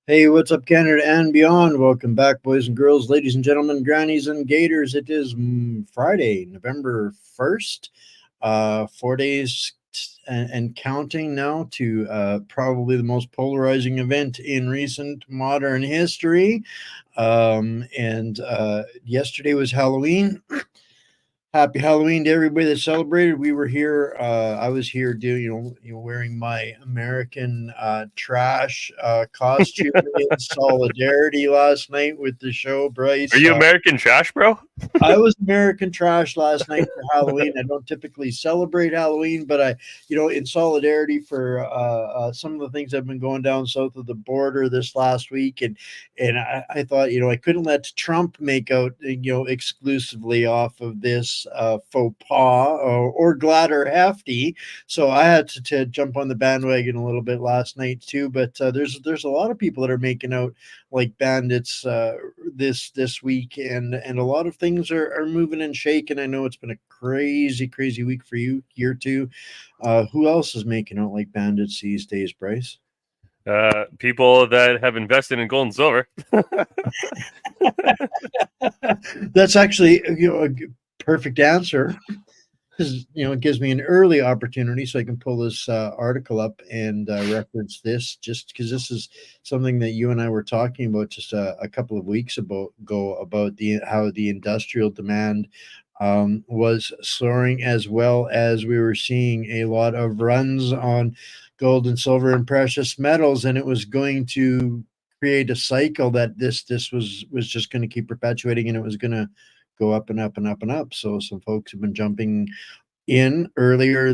Hey, what's up, Canada and beyond? Welcome back, boys and girls, ladies and gentlemen, grannies and gators. It is Friday, November 1st. 4 days and counting now to probably the most polarizing event in recent modern history. And yesterday was Halloween. Happy Halloween to everybody that celebrated. We were here. I was here doing, wearing my American trash costume in solidarity last night with the show, Are Bryce. you American trash, bro? I was American trash last night for Halloween. I don't typically celebrate Halloween, but in solidarity for some of the things that have been going down south of the border this last week, and I thought, I couldn't let Trump make out, exclusively off of this faux pas or glad or hefty. So I had to jump on the bandwagon a little bit last night too. But there's a lot of people that are making out like bandits this week, and a lot of things are moving and shaking. I know it's been a crazy week for you here too. Who else is making out like bandits these days, Bryce? People that have invested in gold and silver. That's actually a perfect answer, because it gives me an early opportunity so I can pull this article up and reference this, just because this is something that you and I were talking about just a couple of weeks ago about how the industrial demand was soaring, as well as we were seeing a lot of runs on gold and silver and precious metals, and it was going to create a cycle that this was just going to keep perpetuating, and it was going to go up and up and up and up. So some folks have been jumping in earlier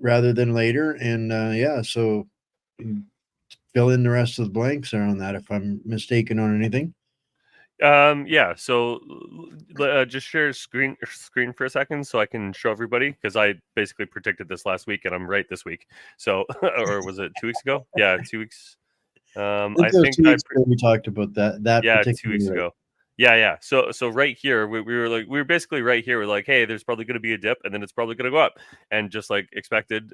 rather than later, and yeah, so fill in the rest of the blanks there on that if I'm mistaken on anything. Yeah. So just share screen for a second so I can show everybody, because I basically predicted this last week and I'm right this week. So, or was it 2 weeks ago? Yeah, 2 weeks. I think I it was think 2 weeks ago we talked about that yeah, 2 weeks particular. ago. Yeah. So right here, we were basically right here. We're like, hey, there's probably going to be a dip, and then it's probably going to go up, and just like expected,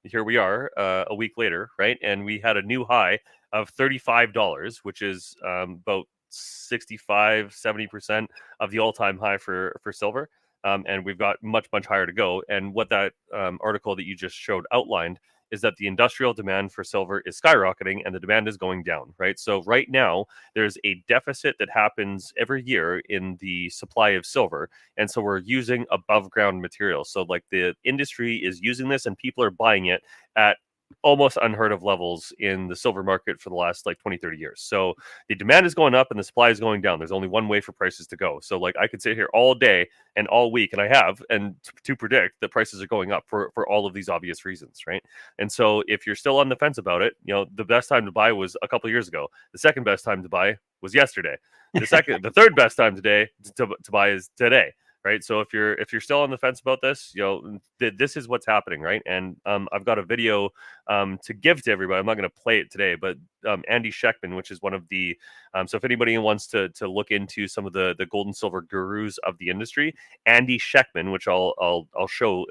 here we are, a week later, right? And we had a new high of $35, which is about 65-70% of the all-time high for silver. And we've got much higher to go. And what that article that you just showed outlined is that the industrial demand for silver is skyrocketing and the demand is going down, right? So right now there's a deficit that happens every year in the supply of silver, and so we're using above ground materials. So like the industry is using this and people are buying it at almost unheard of levels in the silver market for the last like 20-30 years. So the demand is going up and the supply is going down. There's only one way for prices to go. So like I could sit here all day and all week, and I have, and to predict that prices are going up for all of these obvious reasons, right? And so if you're still on the fence about it, the best time to buy was a couple of years ago. The second best time to buy was yesterday. The third best time today to buy is today, right? So if you're still on the fence about this, this is what's happening, right? And I've got a video to give to everybody. I'm not going to play it today, but Andy Schectman, which is one of the so if anybody wants to look into some of the gold and silver gurus of the industry, Andy Schectman, which I'll show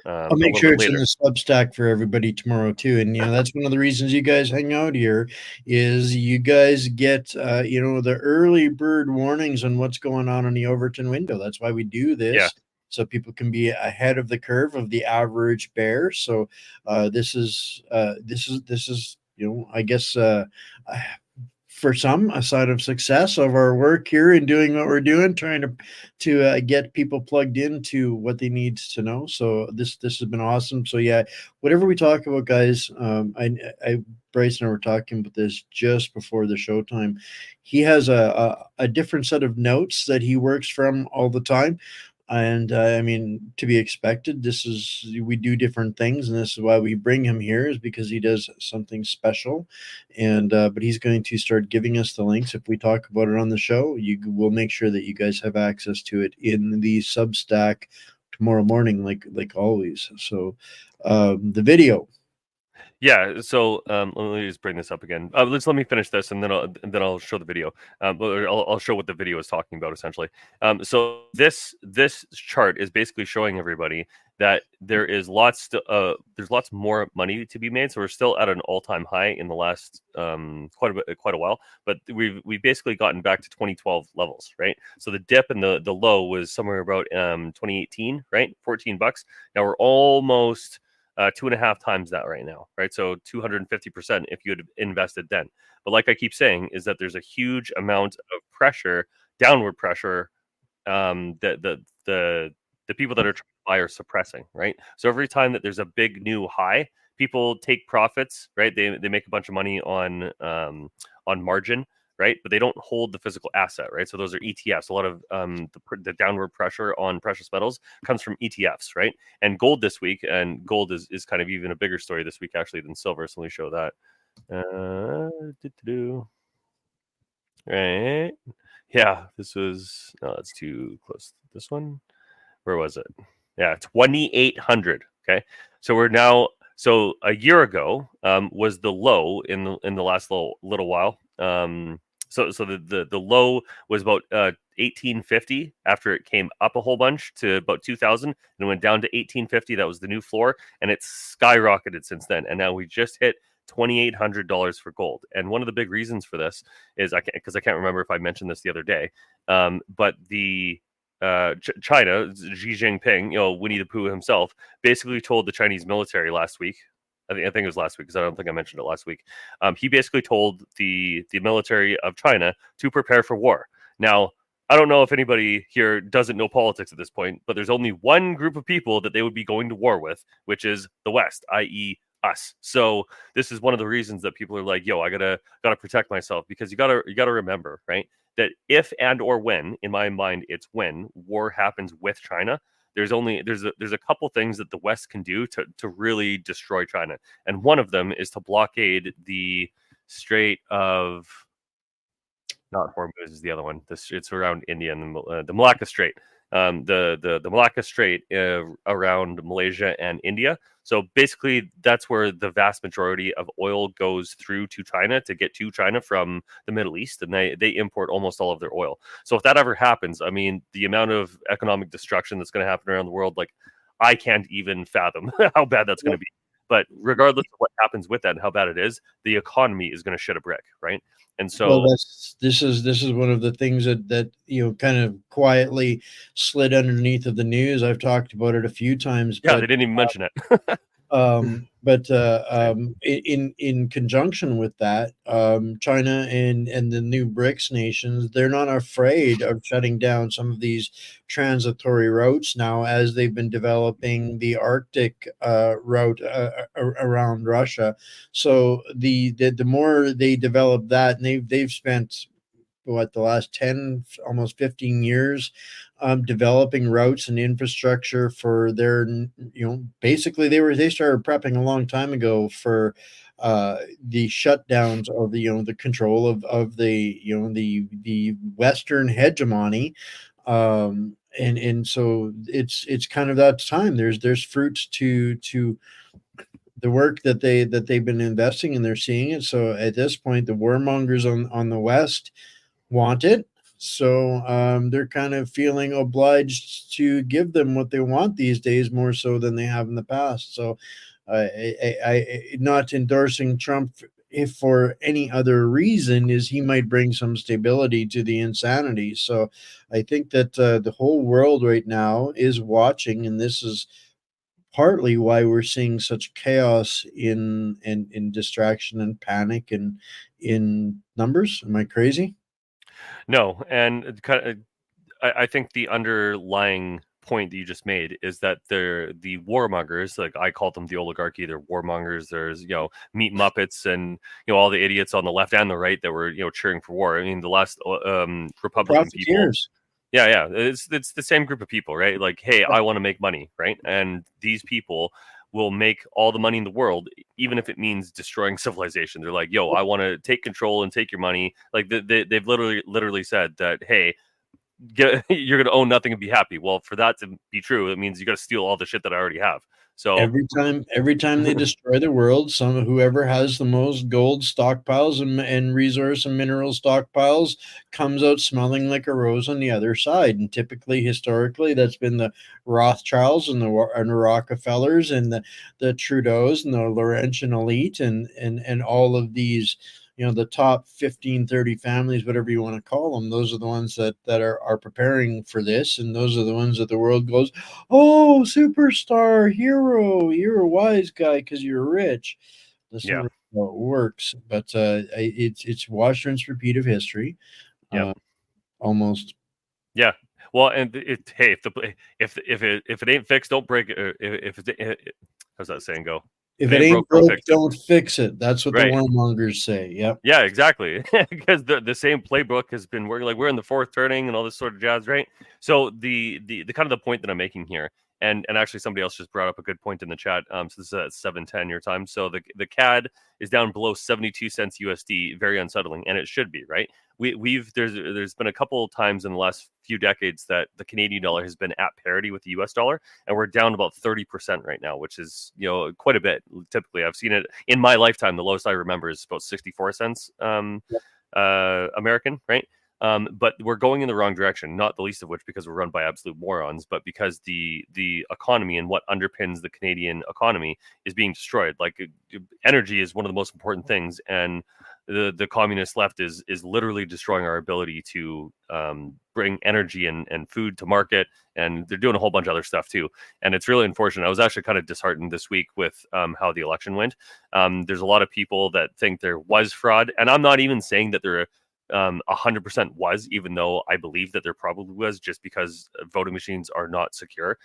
I'll a make little sure bit it's in later. the Substack for everybody tomorrow too. And that's one of the reasons you guys hang out here, is you guys get the early bird warnings on what's going on in the Overton window. That's why we do Yeah. this, so people can be ahead of the curve of the average bear. So this is I guess for some a sign of success of our work here and doing what we're doing, trying to get people plugged into what they need to know. So this has been awesome. So yeah, whatever we talk about, guys, I Bryce and I were talking about this just before the showtime. He has a different set of notes that he works from all the time, and I mean, to be expected. We do different things, and this is why we bring him here, is because he does something special. And but he's going to start giving us the links if we talk about it on the show. You will make sure that you guys have access to it in the Substack tomorrow morning, like always. So the video. Yeah, so let me just bring this up again. Let me finish this, and then I'll show the video. Or I'll show what the video is talking about essentially. So this chart is basically showing everybody that there's lots more money to be made. So we're still at an all-time high in the last quite a while, but we've basically gotten back to 2012 levels, right? So the dip and the low was somewhere about 2018, right? $14. Now we're almost 2.5 times that right now, right? So 250% if you had invested then. But like I keep saying, is that there's a huge amount of pressure, downward pressure, that the people that are trying to buy are suppressing, right? So every time that there's a big new high, people take profits, right? They make a bunch of money on margin, right? But they don't hold the physical asset, right? So those are ETFs. A lot of the downward pressure on precious metals comes from ETFs, right? And gold this week, and gold is kind of even a bigger story this week actually than silver. So let me show that. Right. Yeah, this was no, that's too close. This one, where was it? Yeah, 2,800. Okay, so we're now. So a year ago was the low in the last little while. So the low was about 1850 after it came up a whole bunch to about 2000 and it went down to 1850. That was the new floor, and it's skyrocketed since then. And now we just hit $2,800 for gold. And one of the big reasons for this is I can't remember if I mentioned this the other day, but the China, Xi Jinping, Winnie the Pooh himself, basically told the Chinese military last week. I think it was last week because I don't think I mentioned it last week. He basically told the military of China to prepare for war. Now, I don't know if anybody here doesn't know politics at this point, but there's only one group of people that they would be going to war with, which is the West, i.e., us. So this is one of the reasons that people are like, "Yo, I gotta protect myself," because you gotta remember, right, that if and or when, in my mind, it's when war happens with China, there's a couple things that the West can do to really destroy China, and one of them is to blockade the Strait of, not Hormuz is the other one. It's around India and the Malacca Strait. The Malacca Strait around Malaysia and India. So basically, that's where the vast majority of oil goes through to China to get to China from the Middle East, and they import almost all of their oil. So if that ever happens, I mean, the amount of economic destruction that's going to happen around the world, like I can't even fathom how bad that's going to be. But regardless of what happens with that and how bad it is, the economy is going to shit a brick, right? And Well, so, this is one of the things that kind of quietly slid underneath of the news. I've talked about it a few times, yeah, they didn't even mention it. in conjunction with that, China and the new BRICS nations, they're not afraid of shutting down some of these transitory routes now, as they've been developing the Arctic route around Russia. So the more they develop that, and they've spent the last 10, almost 15 years, developing routes and infrastructure for their, basically they started prepping a long time ago for the shutdowns of the control of the Western hegemony. And so it's kind of that time. There's fruits to the work that they've been investing, and they're seeing it. So at this point, the warmongers on the West want it. So they're kind of feeling obliged to give them what they want these days, more so than they have in the past. So not endorsing Trump if for any other reason is he might bring some stability to the insanity. So I think that the whole world right now is watching, and this is partly why we're seeing such chaos in distraction and panic and in numbers. Am I crazy? No, and I think the underlying point that you just made is that they're the warmongers, like I call them the oligarchy. They're warmongers. There's meat muppets and all the idiots on the left and the right that were cheering for war. I mean, the last Republican people. Profiteers. Yeah, it's the same group of people, right? Like, hey, I want to make money, right? And these people will make all the money in the world, even if it means destroying civilization. They're like, yo, I want to take control and take your money. Like they've literally said that, hey, you're going to own nothing and be happy. Well, for that to be true, it means you got to steal all the shit that I already have. So every time they destroy the world, whoever has the most gold stockpiles and resource and mineral stockpiles comes out smelling like a rose on the other side. And typically, historically, that's been the Rothschilds and the Rockefellers and the Trudeaus and the Laurentian elite and all of these, the top 15, 30 families, whatever you want to call them. Those are the ones that are preparing for this. And those are the ones that the world goes, oh, superstar, hero, you're a wise guy because you're rich. That's not really how it works. But it's wash, rinse, repeat of history. yeah, Almost. yeah. Well, and hey, if it ain't fixed, don't break it. How's that saying go? If it ain't broke, don't it. fix it. That's what Right. the warmongers say. Yep. Yeah, exactly. Because the same playbook has been working. Like we're in the fourth turning and all this sort of jazz, right? So the kind of the point that I'm making here, and actually somebody else just brought up a good point in the chat. So this is at 7:10 your time. So the CAD is down below 72 cents USD, very unsettling, and it should be, right? There's been a couple of times in the last few decades that the Canadian dollar has been at parity with the US dollar, and we're down about 30% right now, which is quite a bit. Typically, I've seen it in my lifetime. The lowest I remember is about 64 cents American, right? But we're going in the wrong direction, not the least of which because we're run by absolute morons, but because the economy and what underpins the Canadian economy is being destroyed. Like energy is one of the most important things, and the communist left is literally destroying our ability to bring energy and food to market, and they're doing a whole bunch of other stuff too. And it's really unfortunate. I was actually kind of disheartened this week with how the election went. There's a lot of people that think there was fraud, and I'm not even saying that there 100% was, even though I believe that there probably was, just because voting machines are not secure.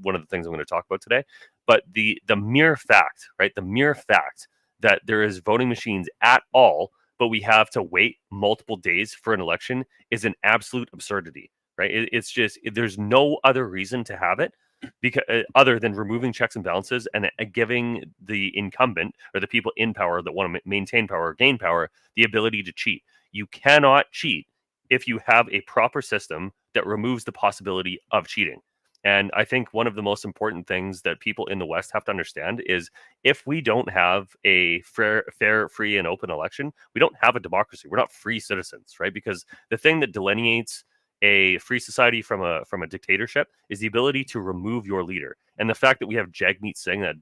One of the things I'm going to talk about today. But the mere fact, right, the mere fact that there is voting machines at all, but we have to wait multiple days for an election is an absolute absurdity, right? It's just there's no other reason to have it because other than removing checks and balances and giving the incumbent or the people in power that want to maintain power or gain power the ability to cheat. You cannot cheat if you have a proper system that removes the possibility of cheating. And I think one of the most important things that people in the West have to understand is if we don't have a fair, free, and open election, we don't have a democracy. We're not free citizens, right? Because the thing that delineates a free society from a dictatorship is the ability to remove your leader. And the fact that we have Jagmeet Singh, that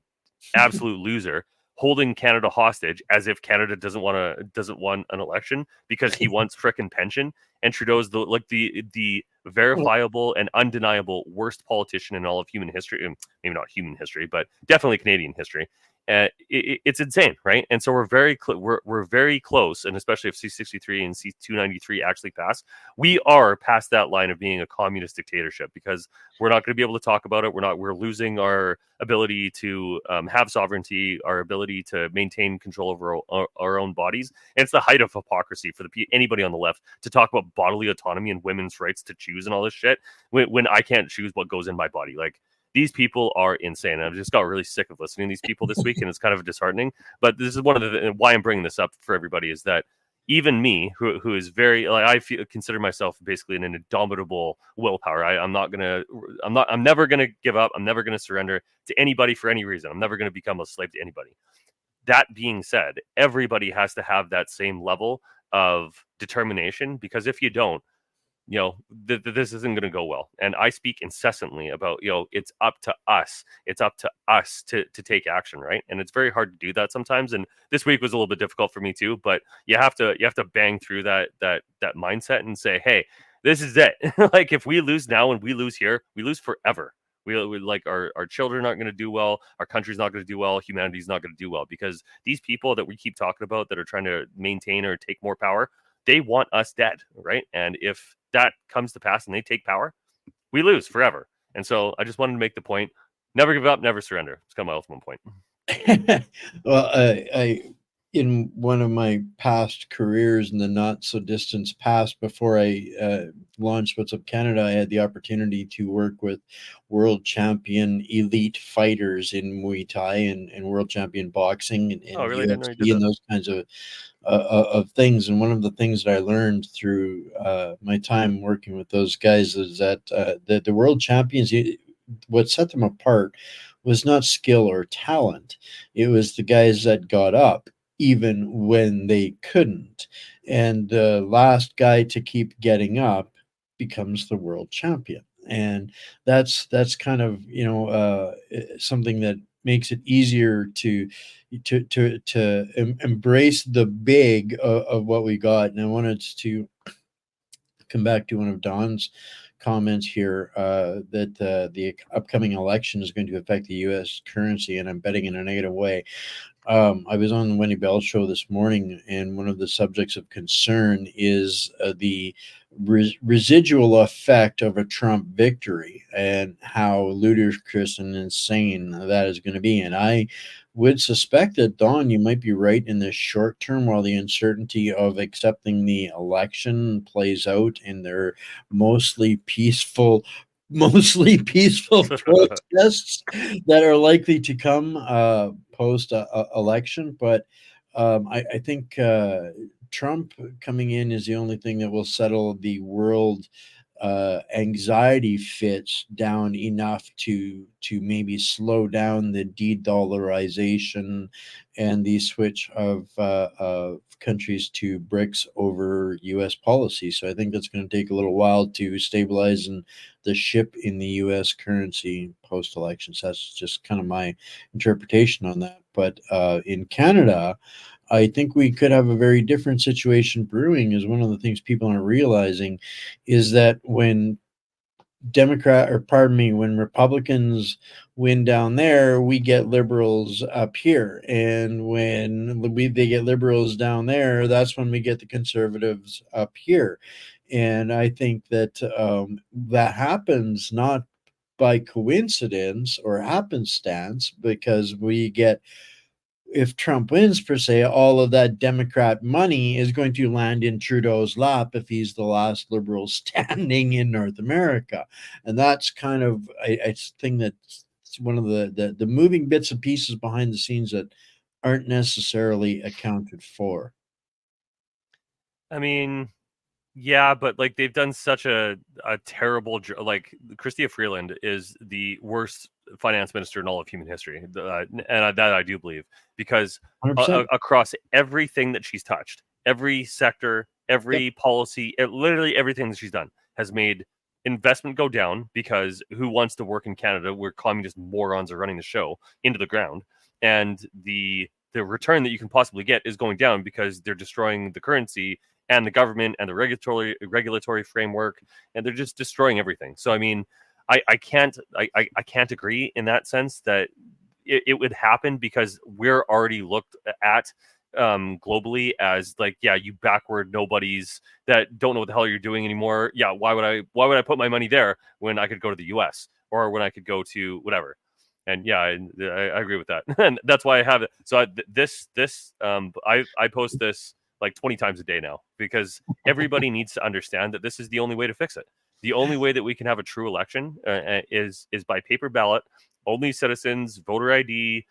absolute loser, holding Canada hostage as if Canada doesn't want an election because he wants frickin' pension, and Trudeau's the verifiable and undeniable worst politician in all of human history. Maybe not human history, but definitely Canadian history. It's insane, right? And so we're very close, and especially if C-63 and C-293 actually pass, we are past that line of being a communist dictatorship because we're not going to be able to talk about it. We're losing our ability to have sovereignty, our ability to maintain control over our own bodies. And it's the height of hypocrisy for anybody on the left to talk about bodily autonomy and women's rights to choose and all this shit when I can't choose what goes in my body. Like, these people are insane. I've just got really sick of listening to these people this week, and it's kind of disheartening. But this is one of the why I'm bringing this up for everybody is that even me, who is very consider myself basically an indomitable willpower. I'm never gonna give up. I'm never gonna surrender to anybody for any reason. I'm never gonna become a slave to anybody. That being said, everybody has to have that same level of determination, because if you don't, this isn't going to go well. And I speak incessantly about, it's up to us. It's up to us to take action, right? And it's very hard to do that sometimes. And this week was a little bit difficult for me too. But you have to bang through that mindset and say, hey, this is it. Like, if we lose now and we lose here, we lose forever. We like our children aren't going to do well. Our country's not going to do well. Humanity's not going to do well, because these people that we keep talking about that are trying to maintain or take more power, they want us dead, right? And if that comes to pass and they take power, we lose forever. And so I just wanted to make the point: never give up, never surrender. It's kind of my ultimate point. Well, I in one of my past careers in the not so distant past, before I launched What's Up Canada, I had the opportunity to work with world champion elite fighters in Muay Thai and world champion boxing and Really? UFC and those kinds of things. And one of the things that I learned through my time working with those guys is that the world champions, what set them apart was not skill or talent. It was the guys that got up even when they couldn't. And the last guy to keep getting up becomes the world champion. And that's kind of, something that makes it easier to embrace the big of what we got. And I wanted to come back to one of Don's comments here, that the upcoming election is going to affect the U.S. currency, and I'm betting in a negative way. I was on the Wendy Bell show this morning, and one of the subjects of concern is the residual effect of a Trump victory and how ludicrous and insane that is going to be. And I would suspect that, Don, you might be right in the short term while the uncertainty of accepting the election plays out in their mostly peaceful protests that are likely to come post election. But I think Trump coming in is the only thing that will settle the world anxiety fits down enough to maybe slow down the de-dollarization and the switch of countries to BRICS over U.S. policy. So I think that's going to take a little while to stabilize the ship in the U.S. currency post-elections. That's just kind of my interpretation on that. But in Canada, I think we could have a very different situation brewing. Is one of the things people aren't realizing is that when when Republicans win down there, we get liberals up here, and when they get liberals down there, that's when we get the conservatives up here. And I think that that happens not by coincidence or happenstance, because we get, if Trump wins per se, all of that Democrat money is going to land in Trudeau's lap if he's the last liberal standing in North America. And that's kind of a thing that's one of the moving bits and pieces behind the scenes that aren't necessarily accounted for. I mean, yeah, but like they've done such a terrible like Chrystia Freeland is the worst finance minister in all of human history, and that I do believe, because 100%. across everything that she's touched, every sector, every policy, literally everything that she's done has made investment go down, because who wants to work in Canada where communist morons are running the show, into the ground, and the return that you can possibly get is going down because they're destroying the currency and the government and the regulatory framework, and they're just destroying everything. So I mean, I can't agree in that sense that it would happen, because we're already looked at globally as like, yeah, you backward nobodies that don't know what the hell you're doing anymore. Yeah, why would I put my money there when I could go to the US, or when I could go to whatever? And yeah, I agree with that. And that's why I have it. So I post this like 20 times a day now, because everybody needs to understand that this is the only way to fix it. The only way that we can have a true election is by paper ballot, only citizens, voter ID,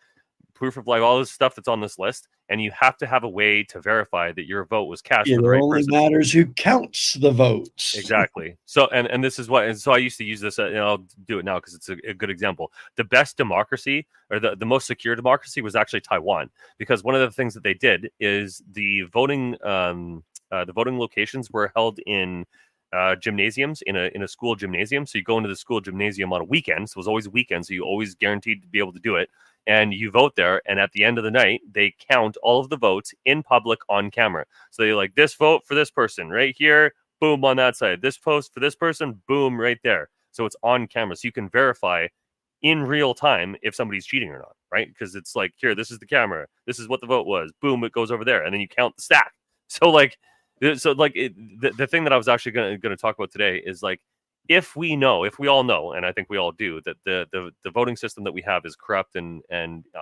proof of life, all this stuff that's on this list. And you have to have a way to verify that your vote was cast for the right person. It only matters who counts the votes. Exactly. So, and this is what, and so I used to use this, and I'll do it now because it's a good example. The best democracy, or the most secure democracy, was actually Taiwan, because one of the things that they did is the voting locations were held in gymnasiums, in a school gymnasium. So you go into the school gymnasium on a weekend. So it was always a weekend. So you always guaranteed to be able to do it. And you vote there, and at the end of the night, they count all of the votes in public on camera. So you're like, this vote for this person right here, boom, on that side. This post for this person, boom, right there. So it's on camera. So you can verify in real time if somebody's cheating or not, right? Because it's like, here, this is the camera. This is what the vote was. Boom, it goes over there. And then you count the stack. So the thing that I was actually going to talk about today is like, if we all know, and I think we all do, that the voting system that we have is corrupt and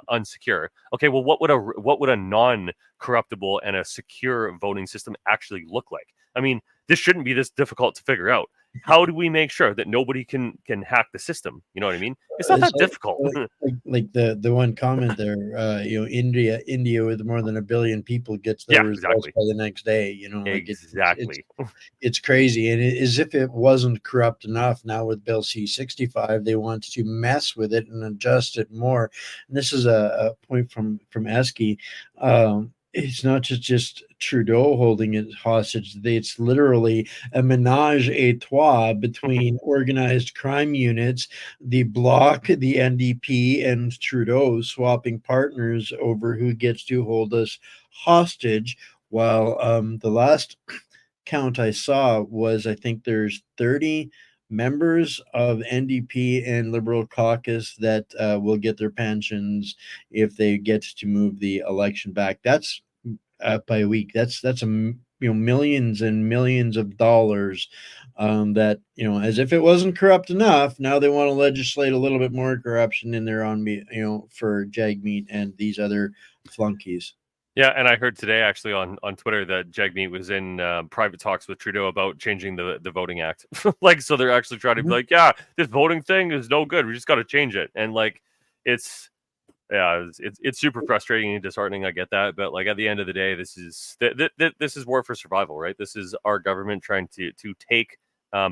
unsecure. Okay, well, what would a non-corruptible and a secure voting system actually look like? I mean, this shouldn't be this difficult to figure out. how do we make sure that nobody can hack the system? You know what I mean? It's not that difficult. Like the one comment there, India with more than 1 billion people gets their Yeah, results exactly. by the next day. You know, like Exactly. it's crazy, and as if it wasn't corrupt enough. Now with Bill C-65, they want to mess with it and adjust it more. And this is a point from Esky. It's not just Trudeau holding it hostage. It's literally a menage a trois between organized crime units, the Bloc, the NDP, and Trudeau swapping partners over who gets to hold us hostage. While the last count I saw was, I think there's 30 members of NDP and Liberal caucus that will get their pensions if they get to move the election back. That's by a week. That's millions and millions of dollars that, as if it wasn't corrupt enough, now they want to legislate a little bit more corruption in there on me, for Jagmeet and these other flunkies. Yeah, and I heard today actually on Twitter that Jagmeet was in private talks with Trudeau about changing the Voting Act. Like, so they're actually trying to be like, yeah, this voting thing is no good. We just got to change it. And like, it's super frustrating and disheartening. I get that, but like at the end of the day, this is this is war for survival, right? This is our government trying to take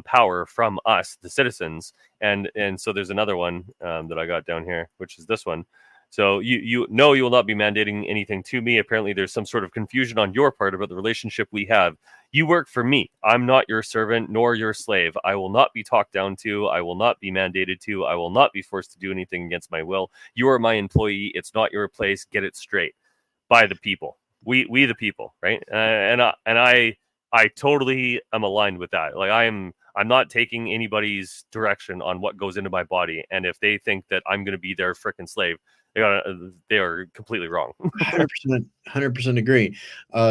power from us, the citizens. And so there's another one that I got down here, which is this one. So you know you will not be mandating anything to me. Apparently, there's some sort of confusion on your part about the relationship we have. You work for me. I'm not your servant nor your slave. I will not be talked down to. I will not be mandated to. I will not be forced to do anything against my will. You are my employee. It's not your place. Get it straight. By the people. We the people, right? And I totally am aligned with that. Like I'm not taking anybody's direction on what goes into my body. And if they think that I'm going to be their freaking slave, they are completely wrong. 100% agree.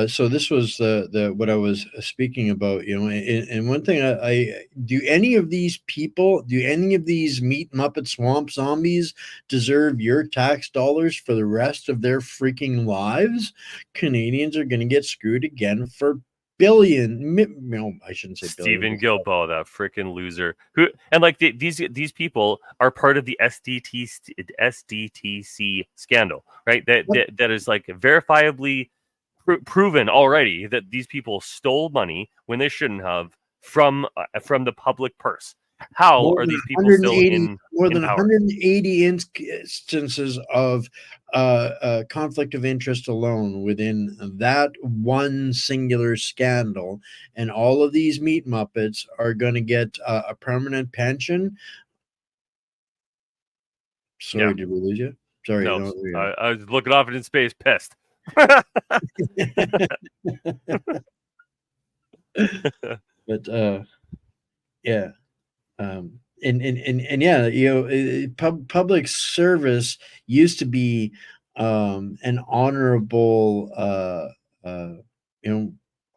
So this was the what I was speaking about, and one thing I do, any of these people, do any of these meat Muppet swamp zombies deserve your tax dollars for the rest of their freaking lives? Canadians are going to get screwed again for I shouldn't say billion. Stephen Gilboa, that freaking loser. Who and like these people are part of the SDTC scandal, right? That is like verifiably proven already that these people stole money when they shouldn't have from the public purse. How are these people still in more than power? 180 instances of conflict of interest alone within that one singular scandal, and all of these meat Muppets are going to get a permanent pension. Sorry, did we lose you? Sorry, No, no, I was looking off into space, pissed. But yeah. And yeah, public service used to be an honorable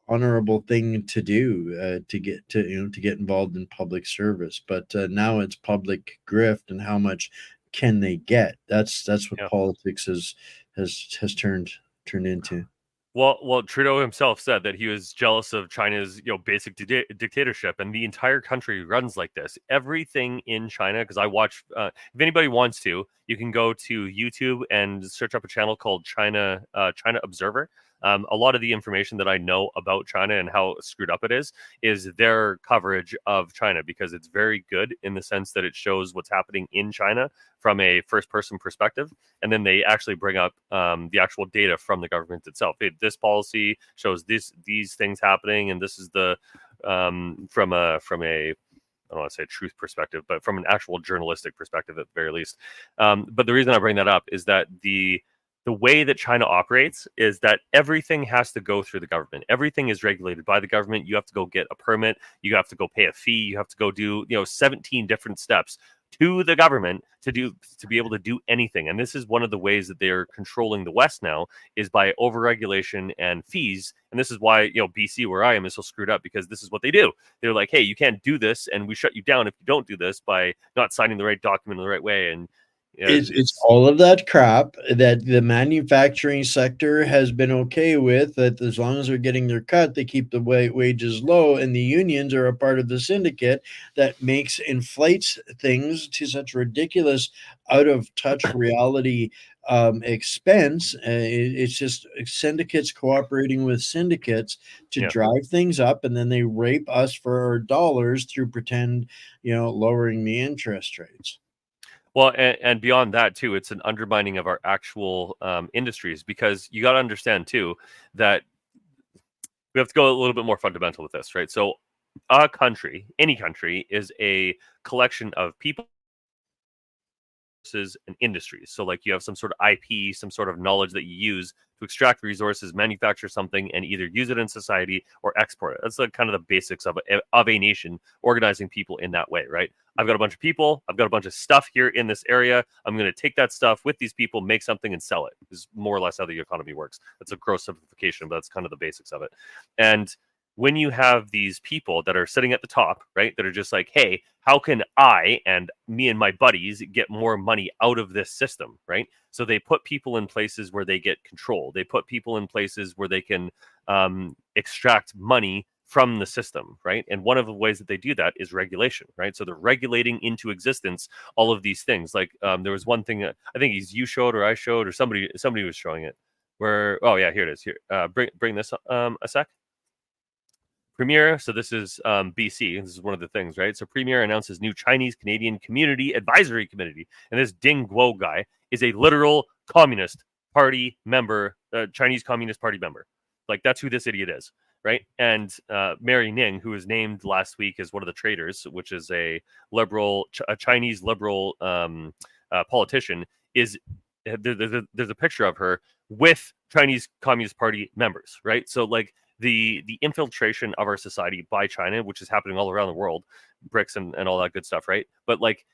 honorable thing to do, to get involved in public service, but now it's public grift, and how much can they get? That's what politics has turned into. Well, Trudeau himself said that he was jealous of China's, basic dictatorship, and the entire country runs like this. Everything in China, because I watch. If anybody wants to, you can go to YouTube and search up a channel called China Observer. A lot of the information that I know about China and how screwed up it is their coverage of China, because it's very good in the sense that it shows what's happening in China from a first-person perspective, and then they actually bring up the actual data from the government itself. This policy shows these things happening, and this is the from a I don't want to say truth perspective, but from an actual journalistic perspective at the very least. But the reason I bring that up is that the way that China operates is that everything has to go through the government. Everything is regulated by the government. You have to go get a permit. You have to go pay a fee. You have to go do 17 different steps to the government to be able to do anything. And this is one of the ways that they're controlling the West now, is by overregulation and fees. And this is why BC, where I am, is so screwed up, because this is what they do. They're like, hey, you can't do this, and we shut you down if you don't do this by not signing the right document in the right way. And Yeah, It's all of that crap that the manufacturing sector has been okay with, that as long as they're getting their cut, they keep the wages low, and the unions are a part of the syndicate that inflates things to such ridiculous, out of touch reality expense. It's just syndicates cooperating with syndicates to yeah. drive things up, and then they rape us for our dollars through pretend, lowering the interest rates. Well, and beyond that too, it's an undermining of our actual industries, because you got to understand too that we have to go a little bit more fundamental with this, right? So, a country, any country, is a collection of people and industries. So, like, you have some sort of IP, some sort of knowledge that you use to extract resources, manufacture something, and either use it in society or export it. That's like kind of the basics of a nation, organizing people in that way, right? I've got a bunch of people, I've got a bunch of stuff here in this area. I'm going to take that stuff with these people, make something, and sell it. Is more or less how the economy works. That's a gross simplification, but that's kind of the basics of it. And when you have these people that are sitting at the top, right, that are just like, hey, how can I and me and my buddies get more money out of this system, right? So they put people in places where they get control. They put people in places where they can extract money from the system, right? And one of the ways that they do that is regulation, right? So they're regulating into existence all of these things. Like there was one thing that I think you showed or I showed or somebody was showing it where, oh yeah, here it is. Here, bring this a sec. Premier, so this is BC. This is one of the things, right? So Premier announces new Chinese Canadian Community Advisory Committee, and this Ding Guo guy is a literal Communist Party member, Chinese Communist Party member. Like, that's who this idiot is, right? And Mary Ning, who was named last week as one of the traitors, which is a liberal, a Chinese liberal politician, is there's a picture of her with Chinese Communist Party members, right? So like the infiltration of our society by China, which is happening all around the world, BRICS and all that good stuff, right? But like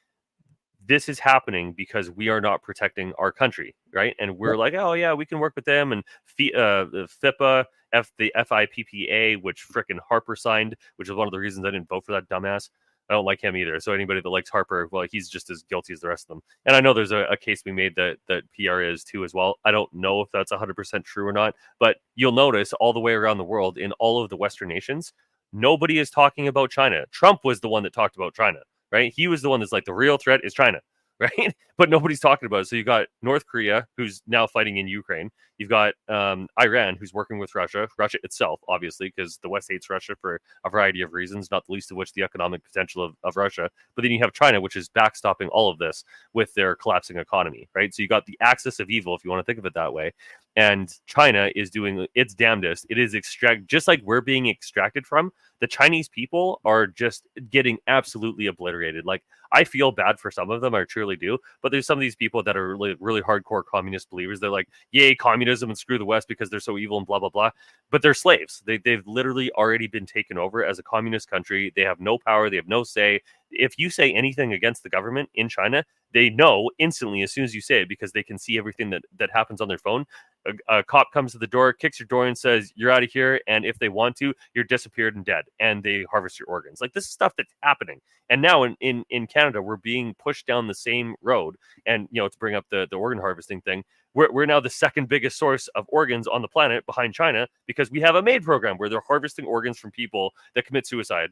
this is happening because we are not protecting our country, right? And we're like, oh yeah, we can work with them, and the FIPA, the FIPPA, which frickin' Harper signed, which is one of the reasons I didn't vote for that dumbass. I don't like him either. So anybody that likes Harper, well, he's just as guilty as the rest of them. And I know there's a case we made that PR is too as well. I don't know if that's 100% true or not, but you'll notice all the way around the world in all of the Western nations, nobody is talking about China. Trump was the one that talked about China, right? He was the one that's like, the real threat is China, right? But nobody's talking about it. So you got North Korea, who's now fighting in Ukraine. You've got Iran, who's working with Russia itself, obviously, because the West hates Russia for a variety of reasons, not the least of which the economic potential of Russia. But then you have China, which is backstopping all of this with their collapsing economy, right? So you got the axis of evil, if you want to think of it that way. And China is doing its damnedest. It is just like we're being extracted from. The Chinese people are just getting absolutely obliterated. Like, I feel bad for some of them, I truly do. But there's some of these people that are really, really hardcore communist believers. They're like, yay, communism and screw the West because they're so evil and blah, blah, blah. But they're slaves. They've literally already been taken over as a communist country. They have no power. They have no say. If you say anything against the government in China, they know instantly as soon as you say it, because they can see everything that happens on their phone. A cop comes to the door, kicks your door, and says, you're out of here. And if they want to, you're disappeared and dead. And they harvest your organs. Like, this is stuff that's happening. And now in Canada, we're being pushed down the same road. And, to bring up the organ harvesting thing, we're now the second biggest source of organs on the planet behind China, because we have a MAID program where they're harvesting organs from people that commit suicide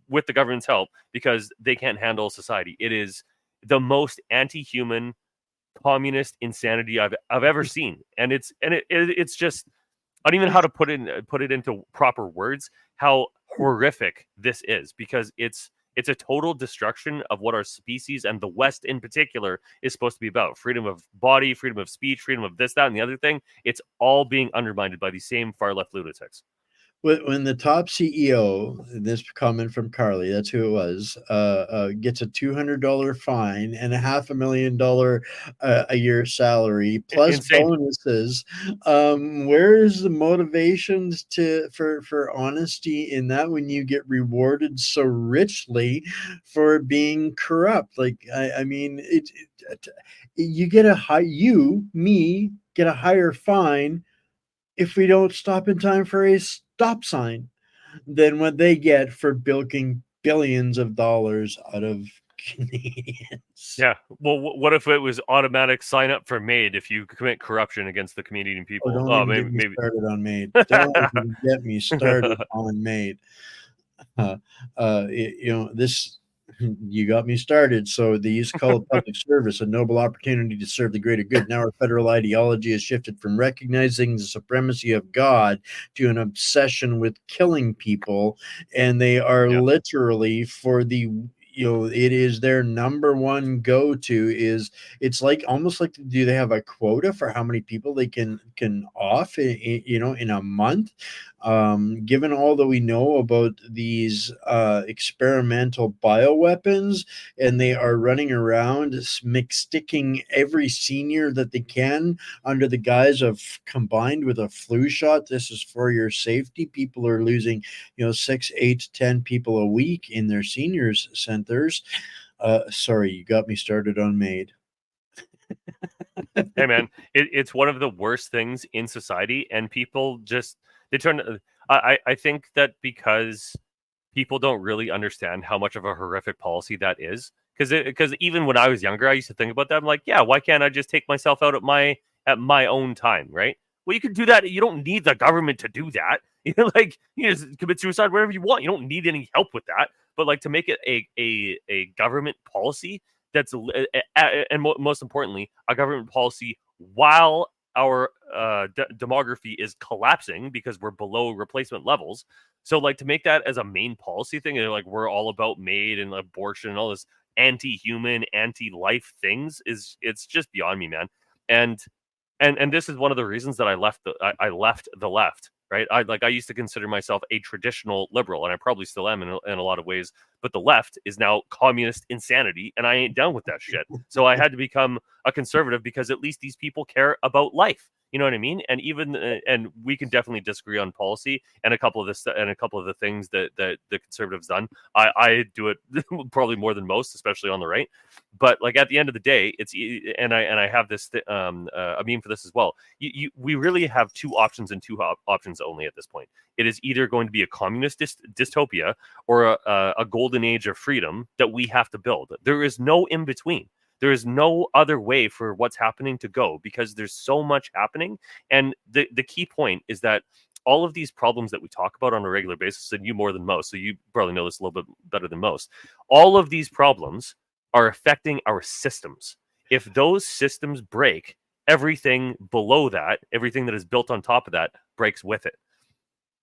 with the government's help because they can't handle society. It is the most anti-human communist insanity I've ever seen, and it's just, I don't even know how to put it into proper words how horrific this is, because it's a total destruction of what our species and the West in particular is supposed to be about: freedom of body, freedom of speech, freedom of this, that, and the other thing. It's all being undermined by these same far left lunatics. When the top CEO, this comment from Carly, that's who it was, gets a $200 fine and a $500,000 a year salary plus Insane. bonuses, where is the motivations for honesty in that when you get rewarded so richly for being corrupt? Like, I mean, you get me get a higher fine if we don't stop in time for a stop sign than what they get for bilking billions of dollars out of Canadians. Yeah. Well, what if it was automatic sign up for MAID if you commit corruption against the Canadian Oh, people? don't Oh, even get me maybe. started on MAID. Don't even get me started on MAID. This you got me started. So they used to call it public service, a noble opportunity to serve the greater good. Now our federal ideology has shifted from recognizing the supremacy of God to an obsession with killing people, and they are Yeah. literally for the it is their number one go-to. Is it's like almost like, do they have a quota for how many people they can off in a month? Given all that we know about these experimental bioweapons, and they are running around sticking every senior that they can under the guise of combined with a flu shot. This is for your safety. People are losing, 6, 8, 10 people a week in their seniors centers. Sorry, you got me started on MAID. Hey, man, it's one of the worst things in society, and people just they turn. I think that because people don't really understand how much of a horrific policy that is. Because even when I was younger, I used to think about that. I'm like, yeah, why can't I just take myself out at my own time, right? Well, you can do that. You don't need the government to do that. Like you just commit suicide wherever you want. You don't need any help with that. But like to make it a government policy that's and most importantly, a government policy while our demography is collapsing because we're below replacement levels. So like to make that as a main policy thing, and like we're all about MAID and abortion and all this anti-human, anti-life things it's just beyond me, man. And and this is one of the reasons that I left the left, right? I used to consider myself a traditional liberal, and I probably still am in a lot of ways. But the left is now communist insanity, and I ain't down with that shit. So I had to become a conservative because at least these people care about life. You know what I mean? And even and we can definitely disagree on policy and a couple of the things that the conservatives done. I do it probably more than most, especially on the right. But like at the end of the day, and I have this a meme for this as well. We really have two options and two options only at this point. It is either going to be a communist dystopia or a golden age of freedom that we have to build. There is no in between. There is no other way for what's happening to go because there's so much happening. And the key point is that all of these problems that we talk about on a regular basis, and you more than most, so you probably know this a little bit better than most, all of these problems are affecting our systems. If those systems break, everything below that, everything that is built on top of that, breaks with it.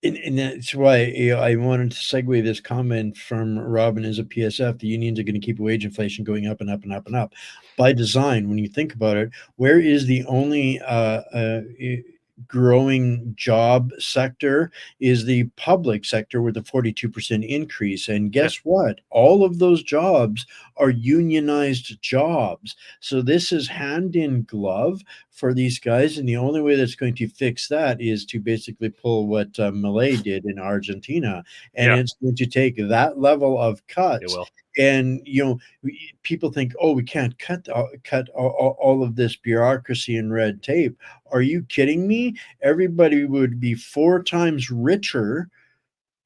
And that's why I wanted to segue this comment from Robin as a PSF. The unions are going to keep wage inflation going up and up and up and up by design. When you think about it, where is the only growing job sector is the public sector with a 42% increase. And Yeah. guess what? All of those jobs are unionized jobs. So this is hand in glove for these guys. And the only way that's going to fix that is to basically pull what Milei did in Argentina. And Yeah, it's going to take that level of it cuts. will. And people think, oh, we can't cut all of this bureaucracy and red tape. Are you kidding me? Everybody would be 4 times richer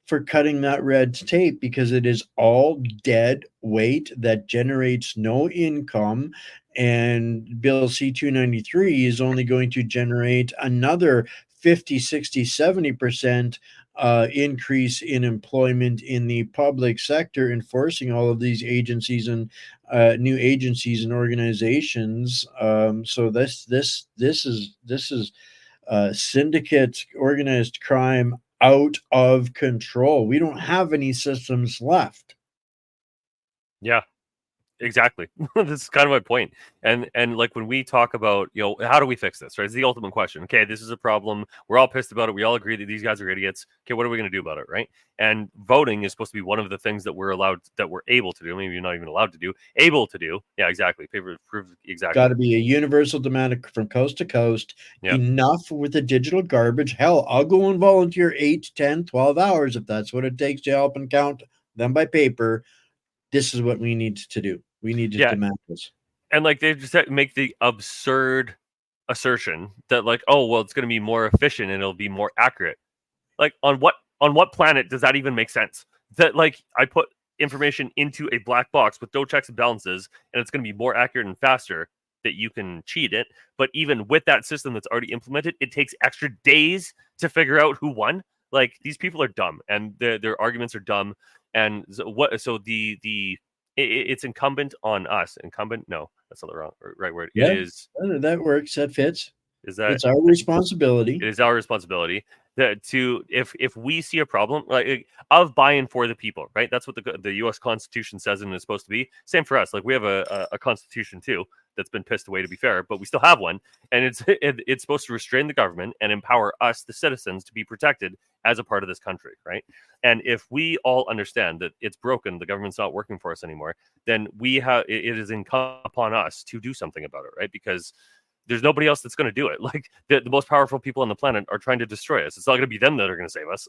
for cutting that red tape because it is all dead weight that generates no income. And Bill C-293 is only going to generate another 50, 60, 70% increase in employment in the public sector, enforcing all of these agencies and new agencies and organizations. So this is syndicate organized crime out of control. We don't have any systems left. Yeah. Exactly. This is kind of my point. And like when we talk about, how do we fix this, right? It's the ultimate question. Okay, this is a problem. We're all pissed about it. We all agree that these guys are idiots. Okay, what are we going to do about it, right? And voting is supposed to be one of the things that we're able to do. Maybe you're not even allowed to do, able to do. Yeah, exactly. Paper prove exactly. Got to be a universal demand from coast to coast. Yeah. Enough with the digital garbage. Hell, I'll go and volunteer 8, 10, 12 hours if that's what it takes to help and count them by paper. This is what we need to do. We need to demand this. And like they just make the absurd assertion that like, oh well, it's going to be more efficient and it'll be more accurate. Like on what planet does that even make sense? That like I put information into a black box with no checks and balances, and it's going to be more accurate and faster, that you can cheat it. But even with that system that's already implemented, it takes extra days to figure out who won. Like, these people are dumb, and their arguments are dumb. And so it's incumbent on us. Incumbent? No, that's not the right word. Yeah, It is. that works. That fits. Is that? It's our responsibility. It is our responsibility to if we see a problem, like, of buy-in for the people, right? That's what the U.S. Constitution says, and it's supposed to be. Same for us. Like, we have a constitution too that's been pissed away, to be fair, but we still have one, and it's supposed to restrain the government and empower us, the citizens, to be protected as a part of this country, right? And if we all understand that it's broken, the government's not working for us anymore, then it is incumbent upon us to do something about it, right? Because there's nobody else that's going to do it. Like, the most powerful people on the planet are trying to destroy us. It's not going to be them that are going to save us.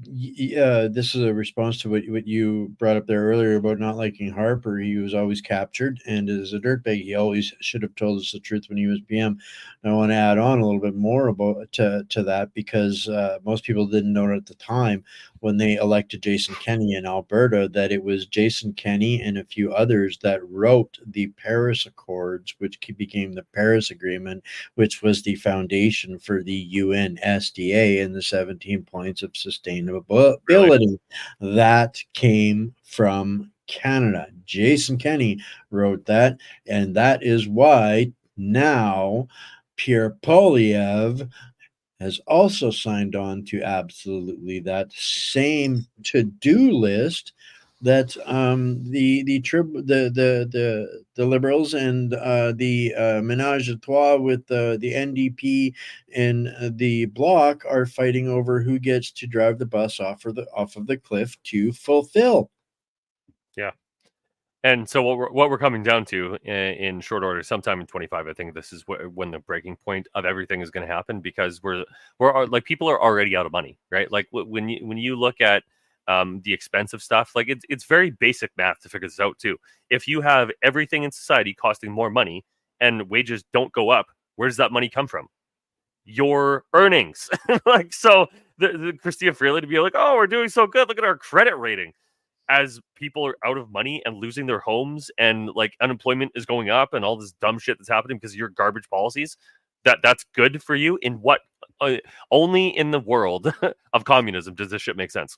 This is a response to what you brought up there earlier about not liking Harper. He was always captured, and as a dirtbag, he always should have told us the truth when he was PM. And I want to add on a little bit more about to that, because most people didn't know at the time when they elected Jason Kenney in Alberta that it was Jason Kenney and a few others that wrote the Paris Accords, which became the Paris Agreement, which was the foundation for the UN SDA and the 17 points of sustainability. Really? That came from Canada. Jason Kenney wrote that, and that is why now Pierre Poilievre has also signed on to absolutely that same to-do list that the Liberals and the Ménage à Trois with the NDP and the Bloc are fighting over who gets to drive the bus off of the cliff to fulfill. Yeah. And so what we're coming down to in short order, sometime in 25, I think this is when the breaking point of everything is going to happen, because we're like, people are already out of money, right? Like, when you look at the expensive stuff, like, it's very basic math to figure this out too. If you have everything in society costing more money and wages don't go up, where does that money come from? Your earnings. Like, so the Chrystia Freeland to be like, oh, we're doing so good, look at our credit rating, as people are out of money and losing their homes, and like unemployment is going up and all this dumb shit that's happening because of your garbage policies, that's good for you. In what only in the world of communism does this shit make sense.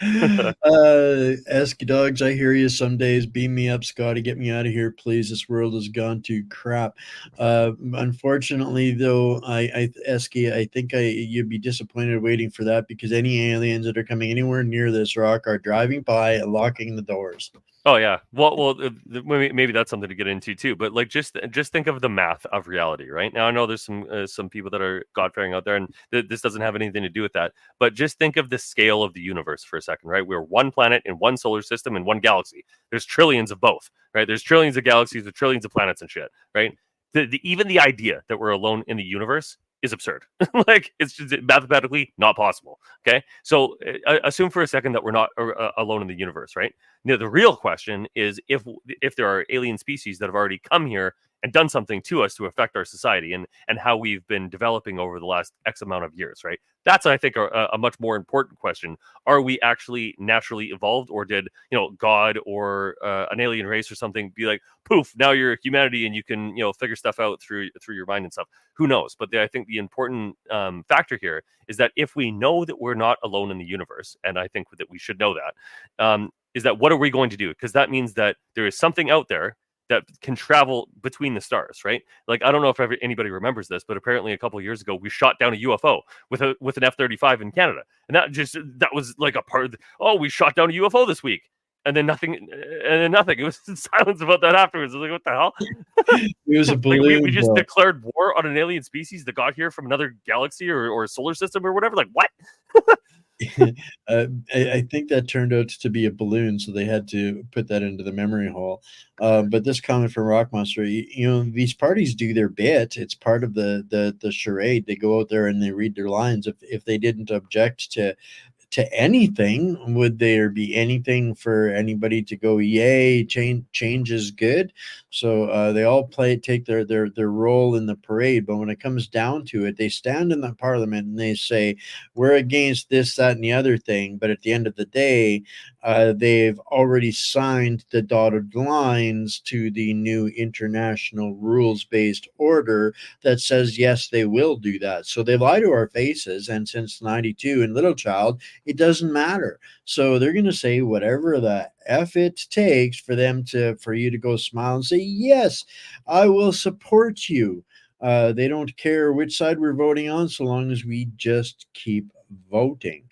Esky dogs, I hear you. Some days beam me up, Scotty. Get me out of here, please. This world has gone to crap. Unfortunately, though, Esky, I think you'd be disappointed waiting for that, because any aliens that are coming anywhere near this rock are driving by and locking the doors. Oh yeah, well, maybe that's something to get into too. But like, just think of the math of reality, right? Now, I know there's some people that are God-fearing out there, and this doesn't have anything to do with that. But just think of the scale of the universe for a second, right? We're one planet in one solar system in one galaxy. There's trillions of both, right? There's trillions of galaxies with trillions of planets and shit, right? Even the idea that we're alone in the universe is absurd. Like, it's just mathematically not possible. Okay, so assume for a second that we're not alone in the universe, right? Now, the real question is if there are alien species that have already come here and done something to us to affect our society, and how we've been developing over the last X amount of years, right? That's, I think, a much more important question. Are we actually naturally evolved, or did God or an alien race or something be like, poof, now you're humanity and you can figure stuff out through your mind and stuff? Who knows? But I think the important factor here is that if we know that we're not alone in the universe, and I think that we should know that, is that what are we going to do? Because that means that there is something out there that can travel between the stars, right? Like, I don't know if anybody remembers this, but apparently a couple of years ago, we shot down a UFO with an F-35 in Canada. And that was like a part of we shot down a UFO this week. And then nothing. It was silence about that afterwards. I was like, what the hell? It was a balloon. We just declared war on an alien species that got here from another galaxy or a solar system or whatever. Like, what? I think that turned out to be a balloon, so they had to put that into the memory hole. But this comment from Rockmonster, these parties do their bit. It's part of the charade. They go out there and they read their lines. If they didn't object to anything. Would there be anything for anybody to go, yay, change is good? So they all take their role in the parade. But when it comes down to it, they stand in the parliament and they say, we're against this, that, and the other thing. But at the end of the day, they've already signed the dotted lines to the new international rules-based order that says, yes, they will do that. So they lie to our faces. And since 92 in Little Child, it doesn't matter. So they're going to say whatever the F it takes for you to go smile and say, yes, I will support you. They don't care which side we're voting on, so long as we just keep voting.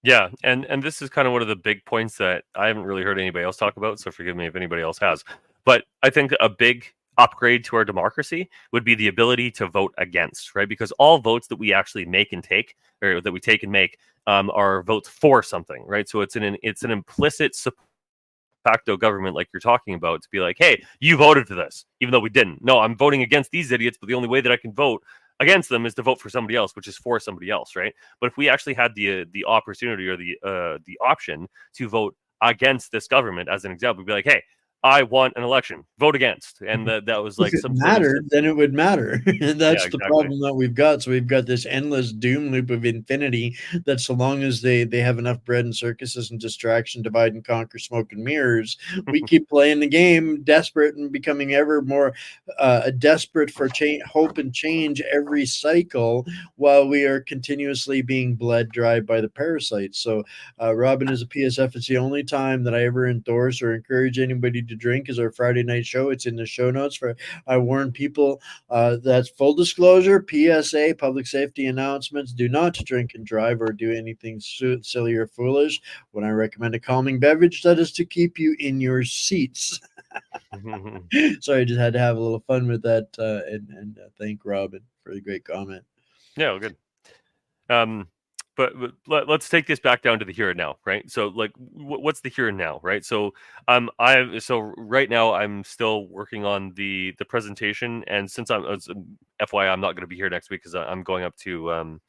Yeah, and this is kind of one of the big points that I haven't really heard anybody else talk about, so forgive me if anybody else has. But I think a big upgrade to our democracy would be the ability to vote against, right? Because all votes that we actually make and take, or that we take and make, are votes for something, right? So it's an implicit facto government, like you're talking about, to be like, hey, you voted for this, even though we didn't. No, I'm voting against these idiots, but the only way that I can vote against them is to vote for somebody else, which is for somebody else, right? But if we actually had the opportunity or the option to vote against this government, as an example, we'd be like, hey, I want an election, vote against, and that was like If it some mattered, then it would matter. And yeah, that's the exactly. problem that we've got. So we've got this endless doom loop of infinity that so long as they have enough bread and circuses and distraction, divide and conquer, smoke and mirrors, we keep playing the game, desperate and becoming ever more desperate for hope and change every cycle, while we are continuously being bled dry by the parasites. So Robin, as a PSF, it's the only time that I ever endorse or encourage anybody to drink is our Friday night show. It's in the show notes. I warn people, that's full disclosure, PSA, public safety announcements. Do not drink and drive or do anything silly or foolish. When I recommend a calming beverage, that is to keep you in your seats. Sorry, I just had to have a little fun with that, and thank Robin for the great comment. Yeah, well, good. But let's take this back down to the here and now, right? So, like, what's the here and now, right? So, right now I'm still working on the presentation, and since FYI, I'm not going to be here next week because I'm going up to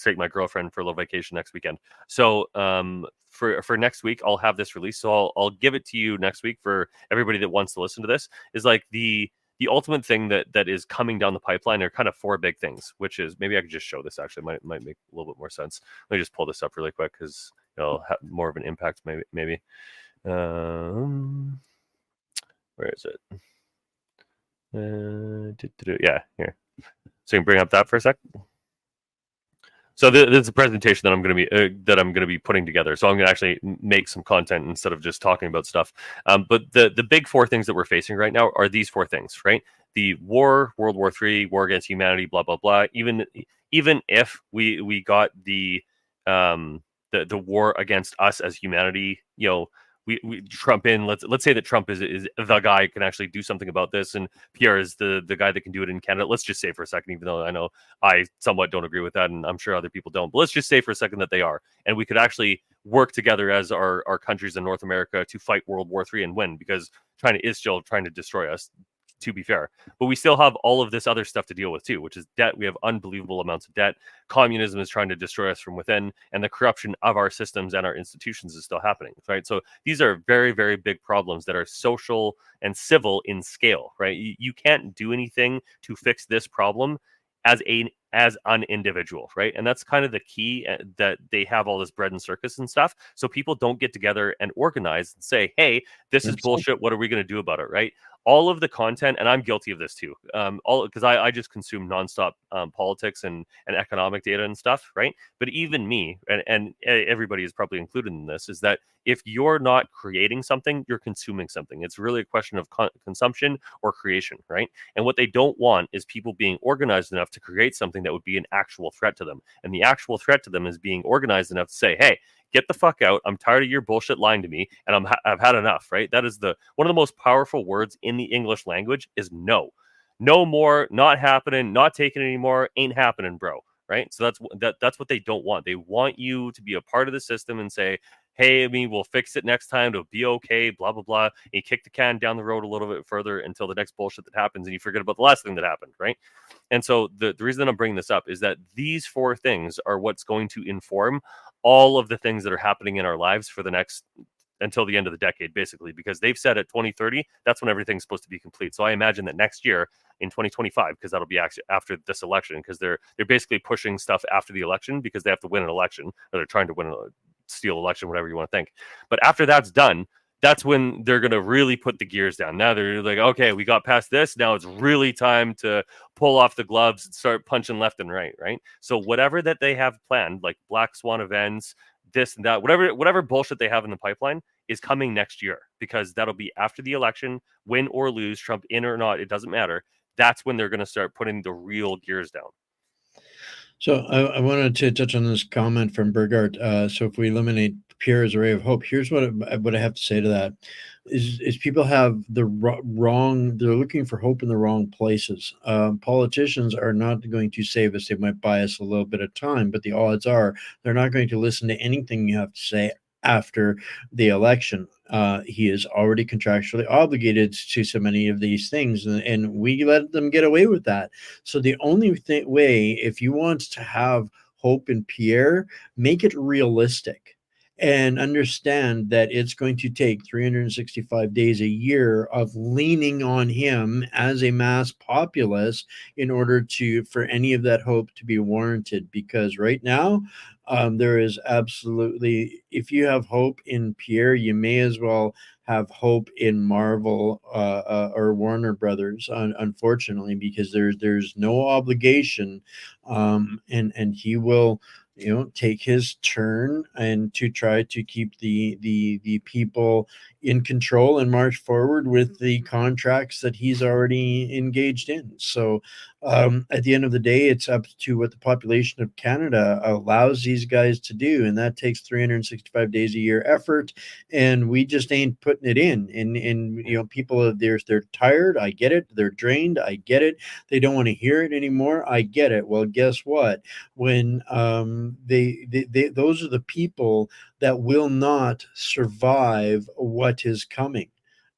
take my girlfriend for a little vacation next weekend. So, for next week, I'll have this released. So I'll give it to you next week for everybody that wants to listen to this. Is like the ultimate thing that is coming down the pipeline are kind of four big things, which is, maybe I could just show this, actually might make a little bit more sense. Let me just pull this up really quick because it'll have more of an impact, maybe. Where is it? Yeah, here. So you can bring up that for a sec. So this is a presentation that I'm going to be putting together. So I'm going to actually make some content instead of just talking about stuff. But the big four things that we're facing right now are these four things, right? The war, World War III, war against humanity, blah blah blah. Even if we got the war against us as humanity, we Trump in. Let's say that Trump is the guy who can actually do something about this, and Pierre is the guy that can do it in Canada. Let's just say for a second, even though I know I somewhat don't agree with that, and I'm sure other people don't, but let's just say for a second that they are, and we could actually work together as our countries in North America to fight World War III and win, because China is still trying to destroy us, to be fair. But we still have all of this other stuff to deal with too, which is debt. We have unbelievable amounts of debt. Communism is trying to destroy us from within, and the corruption of our systems and our institutions is still happening, right? So these are very, very big problems that are social and civil in scale, right? You can't do anything to fix this problem as an individual, right? And that's kind of the key, that they have all this bread and circus and stuff. So people don't get together and organize and say, hey, this is bullshit. What are we going to do about it, right? All of the content, and I'm guilty of this too, because I just consume nonstop politics and economic data and stuff, right? But even me, and everybody is probably included in this, is that if you're not creating something, you're consuming something. It's really a question of consumption or creation, right? And what they don't want is people being organized enough to create something that would be an actual threat to them. And the actual threat to them is being organized enough to say, hey, get the fuck out. I'm tired of your bullshit lying to me, and I've had enough, right? That is one of the most powerful words in the English language is no. No more, not happening, not taking anymore, ain't happening, bro. Right? So that's what they don't want. They want you to be a part of the system and say, hey, I mean, we'll fix it next time, it'll be okay, blah blah blah. And you kick the can down the road a little bit further until the next bullshit that happens, and you forget about the last thing that happened, right? And so the reason I'm bringing this up is that these four things are what's going to inform all of the things that are happening in our lives for the next until the end of the decade, basically, because they've said at 2030 that's when everything's supposed to be complete. So I imagine that next year in 2025, because that'll be actually after this election, because they're basically pushing stuff after the election because they have to win an election, or they're trying to win a steal election, whatever you want to think. But after that's done, that's when they're going to really put the gears down. Now they're like, okay, we got past this. Now it's really time to pull off the gloves and start punching left and right, right? So whatever that they have planned, like Black Swan events, this and that, whatever bullshit they have in the pipeline is coming next year, because that'll be after the election, win or lose, Trump in or not, it doesn't matter. That's when they're going to start putting the real gears down. So I wanted to touch on this comment from Burgart. So if we eliminate Pierre as a ray of hope, here's what I have to say to that is people have the wrong, they're looking for hope in the wrong places. Politicians are not going to save us. They might buy us a little bit of time, but the odds are they're not going to listen to anything you have to say after the election. He is already contractually obligated to so many of these things, and we let them get away with that. So the only way, if you want to have hope in Pierre, make it realistic and understand that it's going to take 365 days a year of leaning on him as a mass populace in order for any of that hope to be warranted. Because right now, there is absolutely, if you have hope in Pierre, you may as well have hope in Marvel or Warner Brothers, unfortunately, because there's no obligation, and he will, take his turn and to try to keep the people in control and march forward with the contracts that he's already engaged in. So at the end of the day, it's up to what the population of Canada allows these guys to do, and that takes 365 days a year effort, and we just ain't putting it in. And people they're tired. I get it. They're drained. I get it. They don't want to hear it anymore. I get it. Well, guess what? When they those are the people that will not survive what is coming.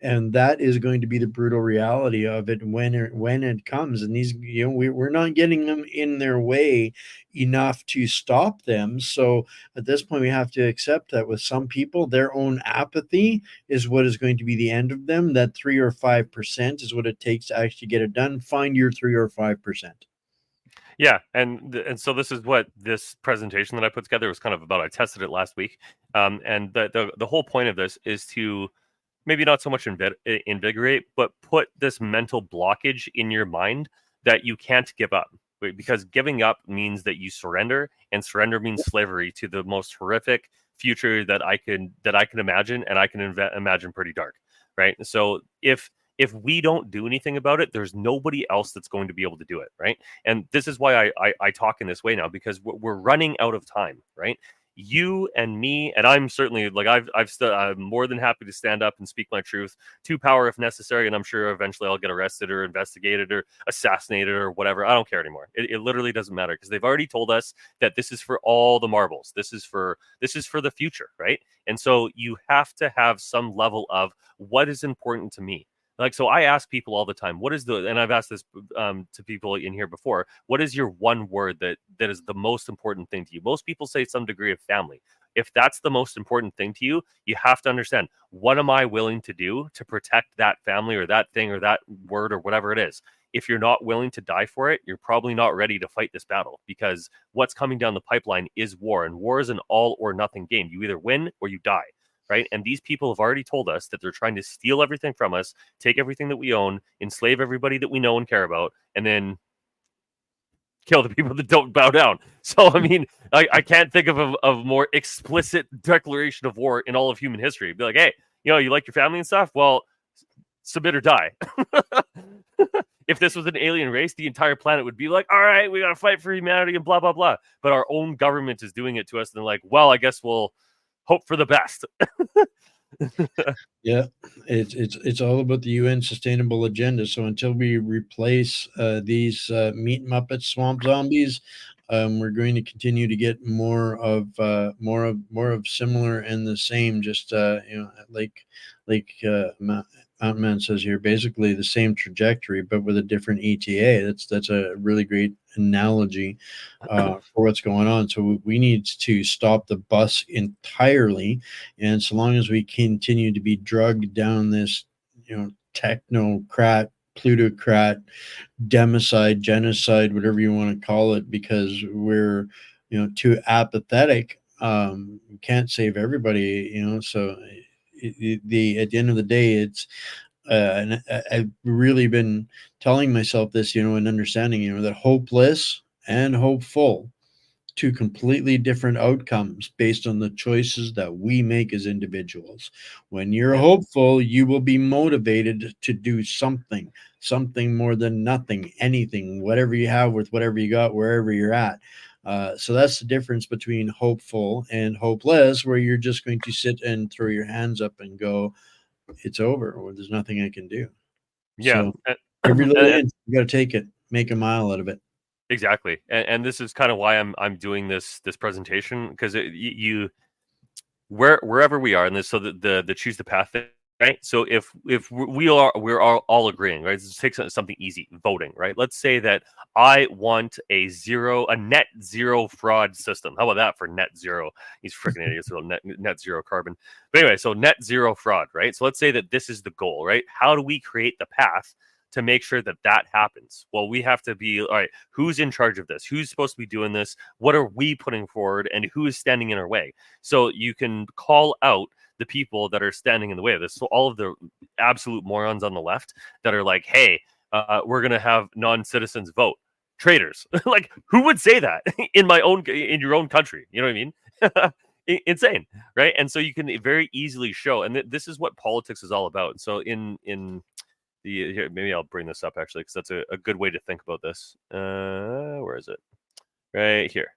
And that is going to be the brutal reality of it when it comes. And these, we're not getting them in their way enough to stop them. So at this point, we have to accept that with some people, their own apathy is what is going to be the end of them. That 3 or 5% is what it takes to actually get it done. Find your 3 or 5%. Yeah, and so this is what this presentation that I put together was kind of about. I tested it last week, and the whole point of this is to maybe not so much invigorate, but put this mental blockage in your mind that you can't give up, because giving up means that you surrender, and surrender means slavery to the most horrific future that I can imagine, and I can imagine pretty dark, right? So if we don't do anything about it, there's nobody else that's going to be able to do it, right? And this is why I talk in this way now, because we're running out of time, right? You and me, and I'm certainly like I'm more than happy to stand up and speak my truth to power if necessary, and I'm sure eventually I'll get arrested or investigated or assassinated or whatever. I don't care anymore. It literally doesn't matter, because they've already told us that this is for all the marbles. This is for the future, right? And so you have to have some level of what is important to me. Like, so I ask people all the time, and I've asked this to people in here before, what is your one word that is the most important thing to you? Most people say some degree of family. If that's the most important thing to you, you have to understand, what am I willing to do to protect that family or that thing or that word or whatever it is? If you're not willing to die for it, you're probably not ready to fight this battle, because what's coming down the pipeline is war, and war is an all or nothing game. You either win or you die. Right. And these people have already told us that they're trying to steal everything from us, take everything that we own, enslave everybody that we know and care about, and then kill the people that don't bow down. So, I mean, I can't think of a more explicit declaration of war in all of human history. Be like, hey, you like your family and stuff? Well, submit or die. If this was an alien race, the entire planet would be like, all right, we got to fight for humanity and blah, blah, blah. But our own government is doing it to us. And they're like, well, I guess we'll hope for the best. Yeah, it's all about the UN Sustainable Agenda. So until we replace these meat muppets, swamp zombies, We're going to continue to get more of similar and the same. Just Mountain Man says here, basically the same trajectory, but with a different ETA. That's a really great analogy for what's going on. So we need to stop the bus entirely, and so long as we continue to be drugged down this, technocrat, plutocrat, democide, genocide, whatever you want to call it, because we're too apathetic. We can't save everybody, so at the end of the day, it's and I've really been telling myself this, and understanding, that hopeless and hopeful, two completely different outcomes based on the choices that we make as individuals. When you're hopeful, you will be motivated to do something more than nothing, anything, whatever you have with whatever you got, wherever you're at. So that's the difference between hopeful and hopeless, where you're just going to sit and throw your hands up and go, it's over, or there's nothing I can do. Yeah. So every little inch, you got to take it, make a mile out of it. Exactly, and this is kind of why I'm doing this presentation, because wherever we are in this, so the choose the path thing, right? So if we're all agreeing, right? Let's take something easy, voting, right? Let's say that I want a net zero fraud system. How about that for net zero? These freaking idiots about net zero carbon. But anyway, so net zero fraud, right? So let's say that this is the goal, right? How do we create the path to make sure that happens? Well, we have to be, all right, who's in charge of this? Who's supposed to be doing this? What are we putting forward? And who is standing in our way? So you can call out the people that are standing in the way of this. So all of the absolute morons on the left that are like, hey, we're going to have non-citizens vote. Traitors. Like, who would say that in your own country? You know what I mean? Insane, right? And so you can very easily show, and this is what politics is all about. So here, maybe I'll bring this up actually, because that's a good way to think about this. Where is it? Right here.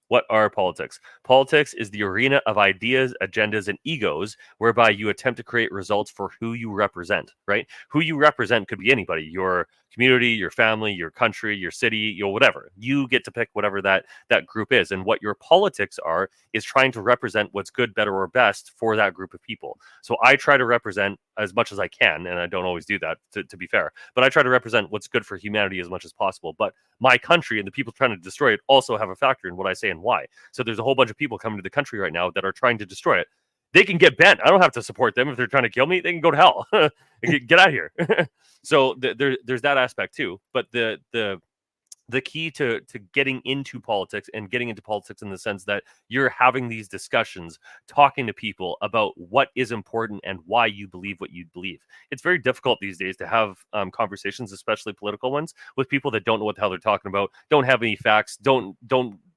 What are politics? Politics is the arena of ideas, agendas, and egos, whereby you attempt to create results for who you represent, right? Who you represent could be anybody, your community, your family, your country, your city, whatever. You get to pick whatever that group is. And what your politics are is trying to represent what's good, better, or best for that group of people. So I try to represent as much as I can, and I don't always do that, to be fair, but I try to represent what's good for humanity as much as possible. But my country and the people trying to destroy it also have a factor in what I say and why. So there's a whole bunch of people coming to the country right now that are trying to destroy it. They can get bent. I don't have to support them. If they're trying to kill me, they can go to hell. Get out of here. So there's that aspect too. But the key to getting into politics, and getting into politics in the sense that you're having these discussions, talking to people about what is important and why you believe what you believe. It's very difficult these days to have conversations, especially political ones, with people that don't know what the hell they're talking about, don't have any facts, don't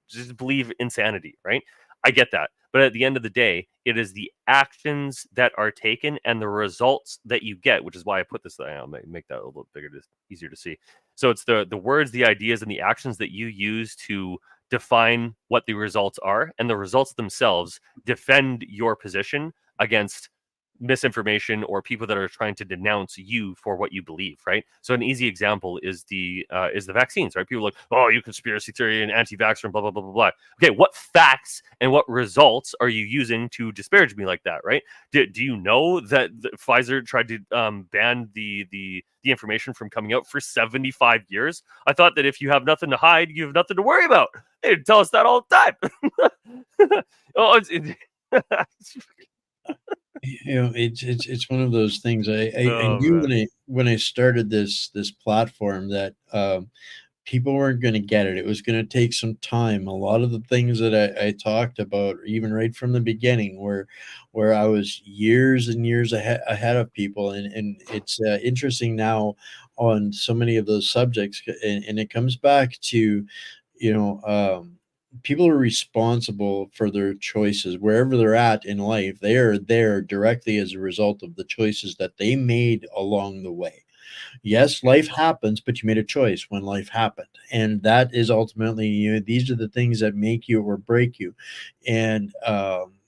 just believe insanity, right? I get that. But at the end of the day, it is the actions that are taken and the results that you get, which is why I put this. I'll make that a little bigger, easier to see. So it's the words, the ideas, and the actions that you use to define what the results are, and the results themselves defend your position against misinformation or people that are trying to denounce you for what you believe, right? So an easy example is the vaccines, right? People are like, oh, you conspiracy theory and anti-vaxxer and blah, blah, blah, blah, blah. Okay, what facts and what results are you using to disparage me like that, right? Do you know that Pfizer tried to ban the information from coming out for 75 years? I thought that if you have nothing to hide, you have nothing to worry about. They tell us that all the time. Oh, It's one of those things. I knew man. when I started this platform that people weren't going to get it. It was going to take some time. A lot of the things that I talked about, even right from the beginning, where I was years and years ahead of people, and it's interesting now on so many of those subjects, and it comes back to, you know. People are responsible for their choices wherever they're at in life. They are there directly as a result of the choices that they made along the way. Yes, life happens, but you made a choice when life happened. And that is ultimately, these are the things that make you or break you. And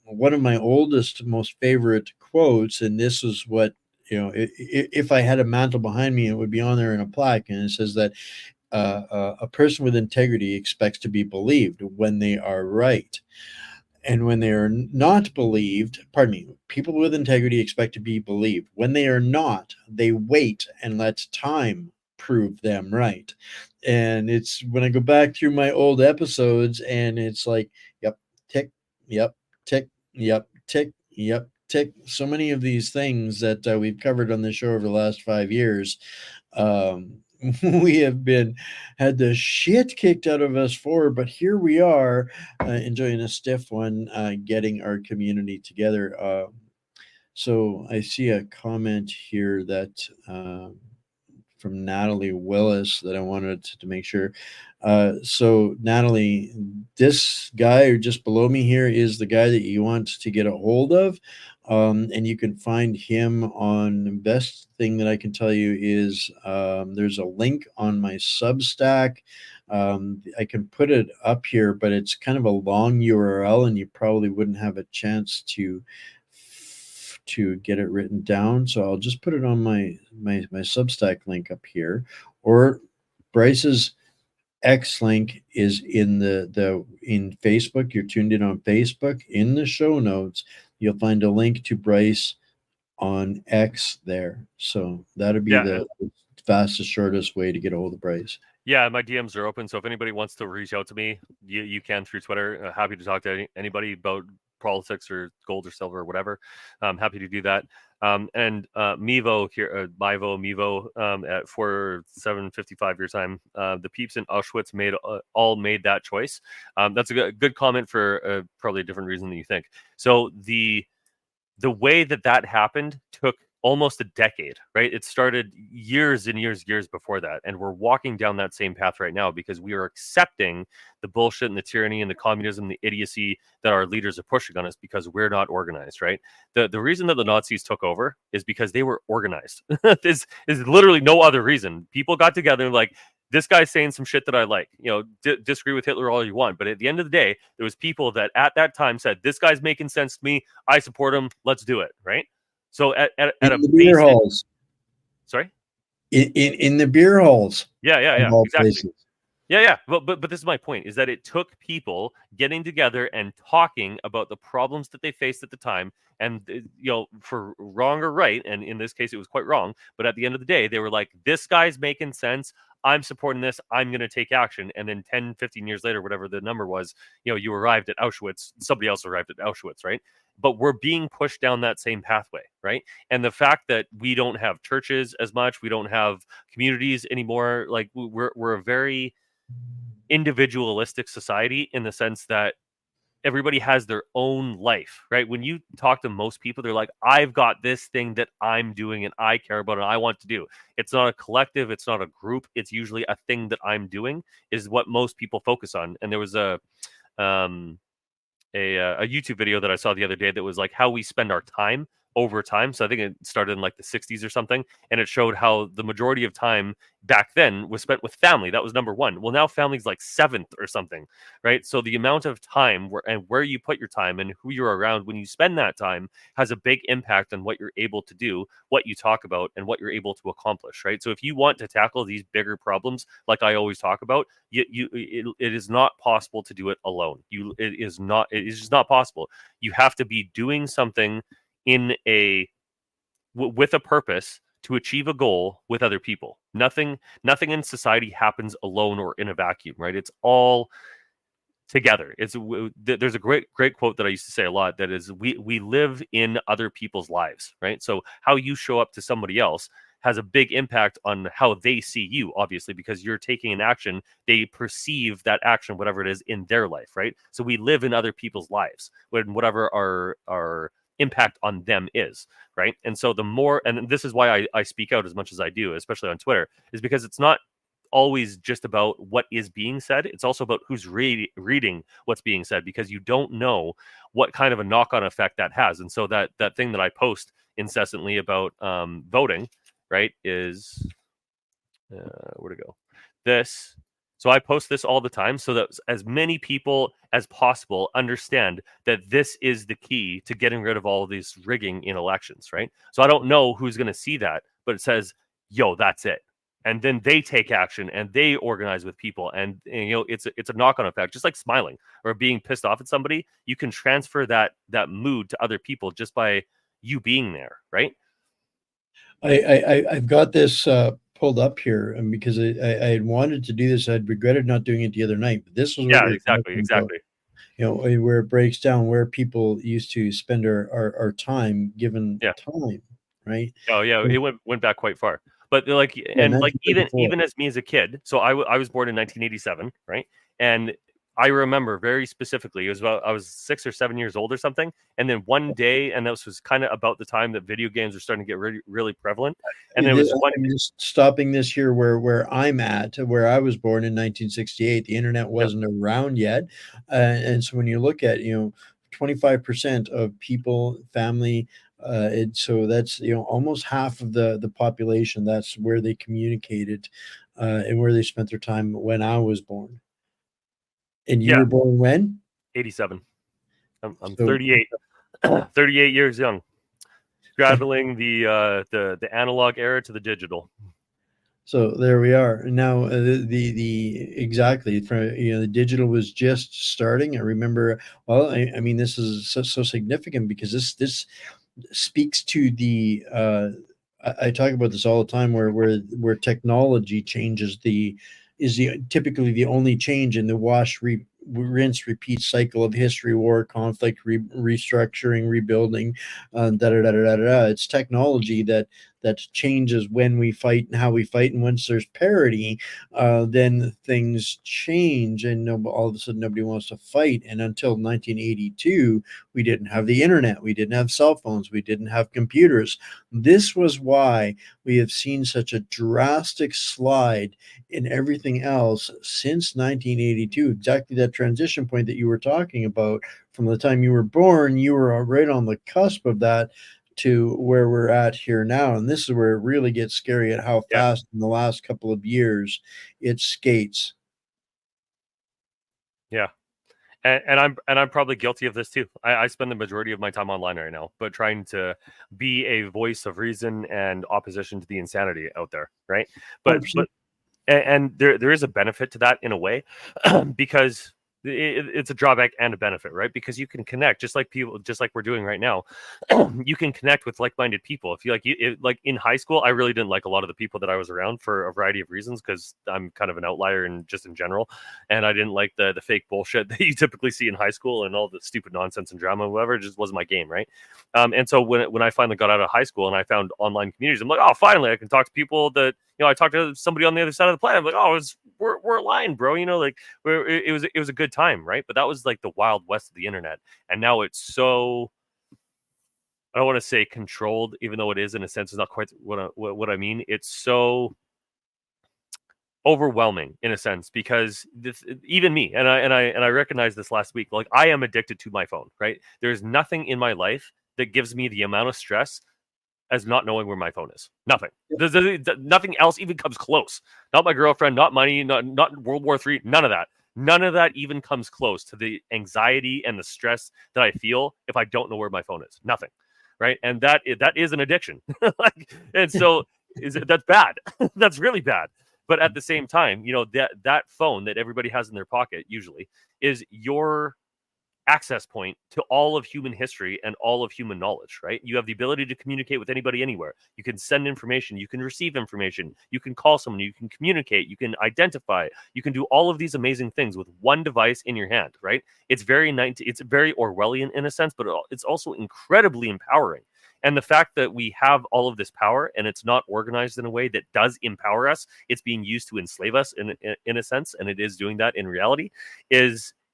one of my oldest, most favorite quotes, and this is what, if I had a mantle behind me, it would be on there in a plaque. And it says that a person with integrity expects to be believed when they are right. And when they are not believed, pardon me, people with integrity expect to be believed. When they are not, they wait and let time prove them right. And it's when I go back through my old episodes and it's like, yep, tick, yep, tick, yep, tick, yep, tick. So many of these things that we've covered on the show over the last 5 years. We have been had the shit kicked out of us for, but here we are enjoying a stiff one, getting our community together. So I see a comment here that from Natalie Willis that I wanted to make sure. So Natalie, this guy or just below me here is the guy that you want to get a hold of. And you can find him on the best thing that I can tell you is there's a link on my Substack. I can put it up here, but it's kind of a long URL and you probably wouldn't have a chance to get it written down. So I'll just put it on my Substack link up here, or Bryce's X link is in in Facebook. You're tuned in on Facebook. In the show notes, you'll find a link to Bryce on X there. So that'd be the fastest, shortest way to get a hold of Bryce. Yeah, my DMs are open. So if anybody wants to reach out to me, you can through Twitter. Happy to talk to anybody about politics or gold or silver or whatever. I'm happy to do that. And Mevo here, Mevo at 4755 your time. The peeps in Auschwitz all made that choice. That's a good comment for probably a different reason than you think. So the way that happened took almost a decade, right? It started years and years before that. And we're walking down that same path right now because we are accepting the bullshit and the tyranny and the communism, the idiocy that our leaders are pushing on us because we're not organized, right? The reason that the Nazis took over is because they were organized. This is literally no other reason. People got together and like, this guy's saying some shit that I like, disagree with Hitler all you want. But at the end of the day, there was people that at that time said, this guy's making sense to me. I support him. Let's do it. Right. So at a beer halls. Sorry? In the beer halls. Yeah. Exactly. Places. Yeah. But this is my point, is that it took people getting together and talking about the problems that they faced at the time. And, for wrong or right, and in this case, it was quite wrong. But at the end of the day, they were like, this guy's making sense. I'm supporting this. I'm going to take action. And then 10, 15 years later, whatever the number was, you arrived at Auschwitz. Somebody else arrived at Auschwitz, right? But we're being pushed down that same pathway, right? And the fact that we don't have churches as much, we don't have communities anymore, like we're a very individualistic society in the sense that everybody has their own life, right? When you talk to most people, they're like, I've got this thing that I'm doing and I care about and I want to do. It's not a collective, it's not a group. It's usually a thing that I'm doing is what most people focus on. And there was a YouTube video that I saw the other day that was like how we spend our time over time. So I think it started in like the 60s or something. And it showed how the majority of time back then was spent with family. That was number one. Well, now family's like seventh or something, right? So the amount of time where you put your time and who you're around when you spend that time has a big impact on what you're able to do, what you talk about, and what you're able to accomplish, right? So if you want to tackle these bigger problems, like I always talk about, it is not possible to do it alone. It is just not possible. You have to be doing something with a purpose to achieve a goal with other people. Nothing in society happens alone or in a vacuum, right? It's all together. There's a great quote that I used to say a lot that is we live in other people's lives, right? So how you show up to somebody else has a big impact on how they see you, obviously, because you're taking an action. They perceive that action, whatever it is, in their life, right? So we live in other people's lives, whatever our impact on them is, right? And so the more, and this is why I speak out as much as I do, especially on Twitter, is because it's not always just about what is being said. It's also about who's reading what's being said, because you don't know what kind of a knock-on effect that has. And so that thing that I post incessantly about voting, right, is where to go? This. So I post this all the time so that as many people as possible understand that this is the key to getting rid of all of this rigging in elections, right? So I don't know who's going to see that, but it says, yo, that's it. and then they take action and they organize with people, and it's a knock-on effect. Just like smiling or being pissed off at somebody, you can transfer that mood to other people just by you being there, right? I've got this pulled up here, and because I had wanted to do this, I'd regretted not doing it the other night. But this was what Yeah, we're exactly, talking about. exactly. Where it breaks down where people used to spend our time given Yeah. time, right? Oh yeah, it went back quite far. But like, Yeah, and like, even 1934. as me as a kid, so I was born in 1987, right? And I remember very specifically, it was about, I was 6 or 7 years old or something, and then one day, and this was kind of about the time that video games were starting to get really, really prevalent, and there was one. I'm just stopping this here where I'm at, where I was born in 1968. The internet Yep. wasn't around yet, and so when you look at 25% of people, family, so that's almost half of the population. That's where they communicated, and where they spent their time when I was born. And you Yeah, were born when? 87. I'm So 38, 38 years young, straddling the analog era to the digital. So there we are. Now the exactly for the digital was just starting. I remember. Well, I mean this is so significant because this speaks to the. I talk about this all the time where technology changes is typically the only change in the rinse repeat cycle of history, war, conflict, restructuring, rebuilding, da da da da da da. It's technology that changes when we fight and how we fight, and once there's parity, then things change, and all of a sudden nobody wants to fight. And until 1982, we didn't have the internet, we didn't have cell phones, we didn't have computers. This was why we have seen such a drastic slide in everything else since 1982, exactly that transition point that you were talking about. From the time you were born, you were right on the cusp of that to where we're at here now. And this is where it really gets scary at how Yeah, fast in the last couple of years it skates. yeah. And I'm probably guilty of this too. I spend the majority of my time online right now, but trying to be a voice of reason and opposition to the insanity out there, right? But Absolutely. and there is a benefit to that in a way, because it's a drawback and a benefit, right? Because you can connect just like people, just like we're doing right now. You can connect with like-minded people. If you like in high school, I really didn't like a lot of the people that I was around for a variety of reasons, because I'm kind of an outlier and just in general, and I didn't like the fake bullshit that you typically see in high school and all the stupid nonsense and drama, whatever. It just wasn't my game, right? And so when I finally got out of high school and I found online communities, I'm like, oh, finally I can talk to people that I talked to somebody on the other side of the planet. I'm like, oh, we're aligned, bro. Like it was a good time, right? But that was like the wild west of the internet, and now it's so. I don't want to say controlled, even though it is in a sense. It's not quite what I mean. It's so overwhelming in a sense, because even me, and I recognized this last week. Like, I am addicted to my phone, right? There's nothing in my life that gives me the amount of stress as not knowing where my phone is. Nothing. Nothing else even comes close. Not my girlfriend, not money, not World War III, none of that. None of that even comes close to the anxiety and the stress that I feel if I don't know where my phone is. Nothing. Right? And that is an addiction. And so that's bad. That's really bad. But at the same time, that phone that everybody has in their pocket usually is your access point to all of human history and all of human knowledge, right? You have the ability to communicate with anybody anywhere. You can send information, you can receive information, you can call someone, you can communicate, you can identify, you can do all of these amazing things with one device in your hand, right? It's very Orwellian in a sense, but it's also incredibly empowering. And the fact that we have all of this power and it's not organized in a way that does empower us, it's being used to enslave us in a sense, and it is doing that in reality,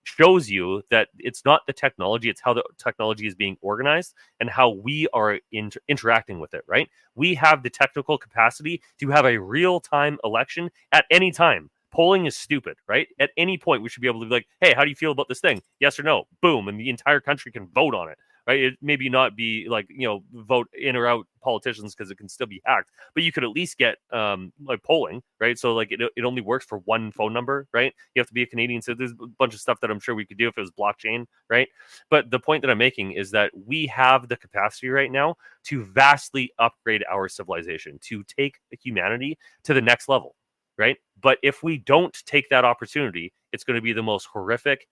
shows you that it's not the technology, it's how the technology is being organized and how we are interacting with it, right? We have the technical capacity to have a real-time election at any time. Polling is stupid, right? At any point, we should be able to be like, hey, how do you feel about this thing? Yes or no? Boom. And the entire country can vote on it, right? It maybe not be like, vote in or out politicians because it can still be hacked, but you could at least get like polling, right? So like it only works for one phone number, right? You have to be a Canadian. So there's a bunch of stuff that I'm sure we could do if it was blockchain, right? But the point that I'm making is that we have the capacity right now to vastly upgrade our civilization, to take humanity to the next level, right? But if we don't take that opportunity, it's going to be the most horrific,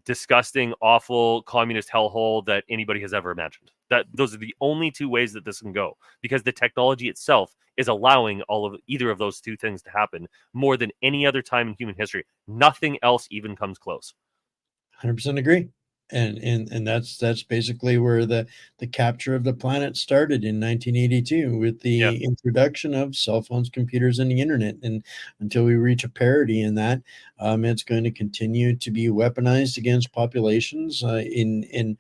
disgusting, awful communist hellhole that anybody has ever imagined. That those are the only two ways that this can go, because the technology itself is allowing either of those two things to happen more than any other time in human history. Nothing else even comes close. 100% agree. And that's basically where the capture of the planet started in 1982 with Yeah. the introduction of cell phones, computers, and the internet. And until we reach a parity in that, it's going to continue to be weaponized against populations in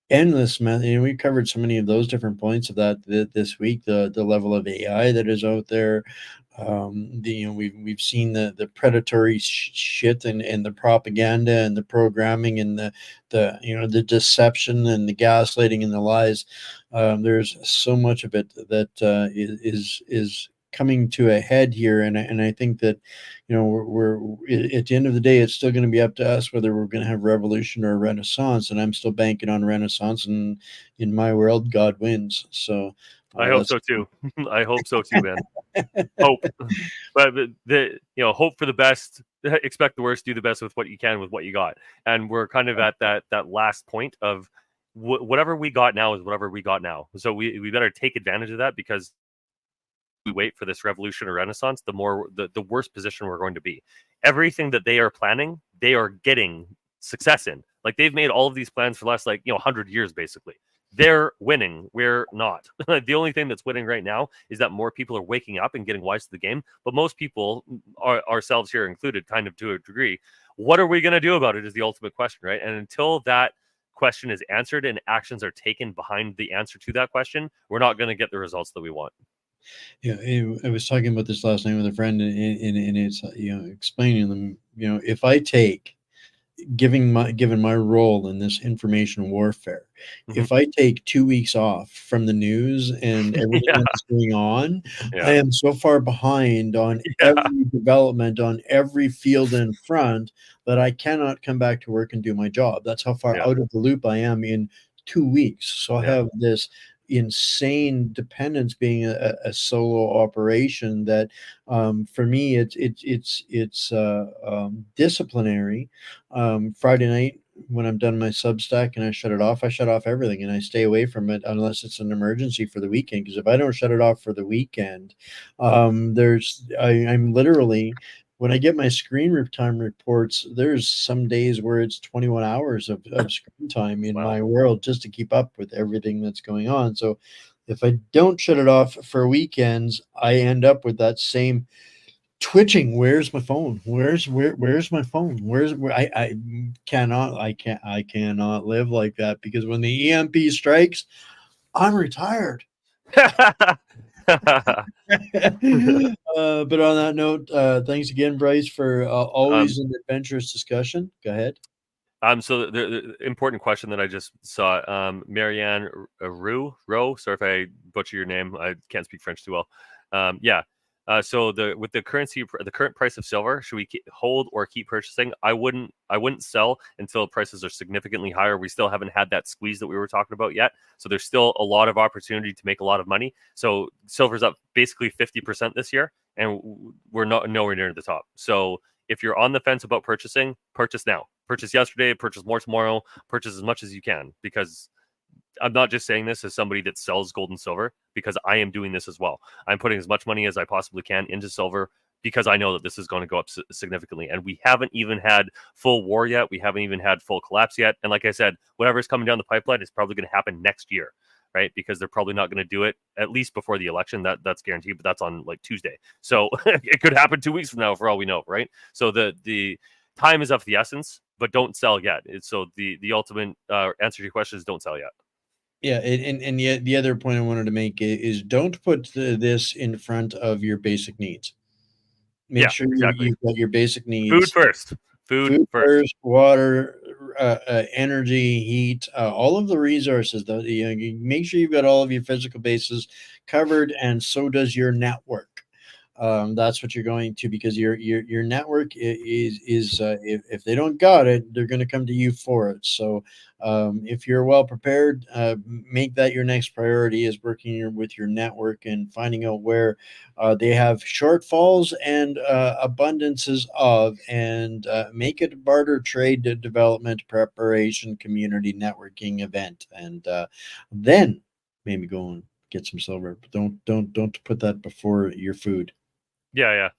endless we covered so many of those different points of that this week. The level of AI that is out there, we've seen the predatory shit and the propaganda and the programming and the deception and the gaslighting and the lies. There's so much of it that is coming to a head here, and I think that we're at the end of the day, it's still going to be up to us whether we're going to have revolution or renaissance, and I'm still banking on renaissance, and in my world, God wins. So I hope so too. I hope so too, man. Hope, but hope for the best, expect the worst, do the best with what you can with what you got. And we're kind of at that last point of whatever we got now is whatever we got now. So we better take advantage of that, because we wait for this revolution or renaissance, the worse position we're going to be. Everything that they are planning, they are getting success in. Like, they've made all of these plans for the last 100 years basically. They're winning, we're not. The only thing that's winning right now is that more people are waking up and getting wise to the game. But most people, ourselves here included, kind of to a degree, what are we going to do about it is the ultimate question, right? And until that question is answered and actions are taken behind the answer to that question, we're not going to get the results that we want. Yeah, I was talking about this last night with a friend, and it's explaining them. If I take given my role in this information warfare, Mhm. if I take 2 weeks off from the news and everything Yeah, that's going on, I yeah, am so far behind on yeah, every development on every field in front that I cannot come back to work and do my job. That's how far yeah, out of the loop I am in 2 weeks. So I yeah, have this insane dependence being a solo operation that for me it's disciplinary. Friday night when I'm done my Substack and I shut off everything and I stay away from it unless it's an emergency for the weekend. Because if I don't shut it off for the weekend, I'm literally, when I get my screen time reports, there's some days where it's 21 hours of screen time in wow. my world just to keep up with everything that's going on. So if I don't shut it off for weekends, I end up with that same twitching. Where's my phone? Where's my phone? I cannot live like that, because when the EMP strikes, I'm retired. But on that note, thanks again, Bryce, for um, always an adventurous discussion. Go ahead. so the important question that I just saw, Marianne Rowe. Sorry if I butcher your name. I can't speak French too well. Yeah. So with the current price of silver, should we hold or keep purchasing? I wouldn't sell until prices are significantly higher. We still haven't had that squeeze that we were talking about yet. So there's still a lot of opportunity to make a lot of money. So silver's up basically 50% this year, and we're not nowhere near the top. So if you're on the fence about purchasing, purchase now. Purchase yesterday, purchase more tomorrow, purchase as much as you can, because I'm not just saying this as somebody that sells gold and silver, because I am doing this as well. I'm putting as much money as I possibly can into silver because I know that this is going to go up significantly. And we haven't even had full war yet. We haven't even had full collapse yet. And like I said, whatever's coming down the pipeline is probably going to happen next year, right? Because they're probably not going to do it at least before the election. That's guaranteed, but that's on Tuesday. So it could happen 2 weeks from now for all we know, right? So the time is of the essence, but don't sell yet. So the ultimate answer to your question is don't sell yet. Yeah, and the other point I wanted to make is don't put this in front of your basic needs. Make Yeah, sure exactly. you've got your basic Food needs: first. Food food first. first, water, power, energy, heat, all of the resources. You make sure you've got all of your physical bases covered, and so does your network. That's what you're going to, because your network is if they don't got it, they're going to come to you for it. So if you're well prepared, make that your next priority, is working with your network and finding out where they have shortfalls and abundances of, and make it a barter trade, development, preparation, community networking event, and then maybe go and get some silver. But don't put that before your food. Yeah.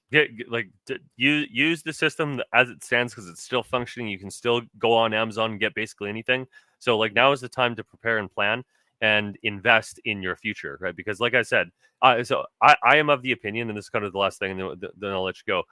Use the system as it stands, because it's still functioning. You can still go on Amazon and get basically anything. So like, now is the time to prepare and plan and invest in your future, right? Because like I said, I am of the opinion, and this is kind of the last thing, and then I'll let you go.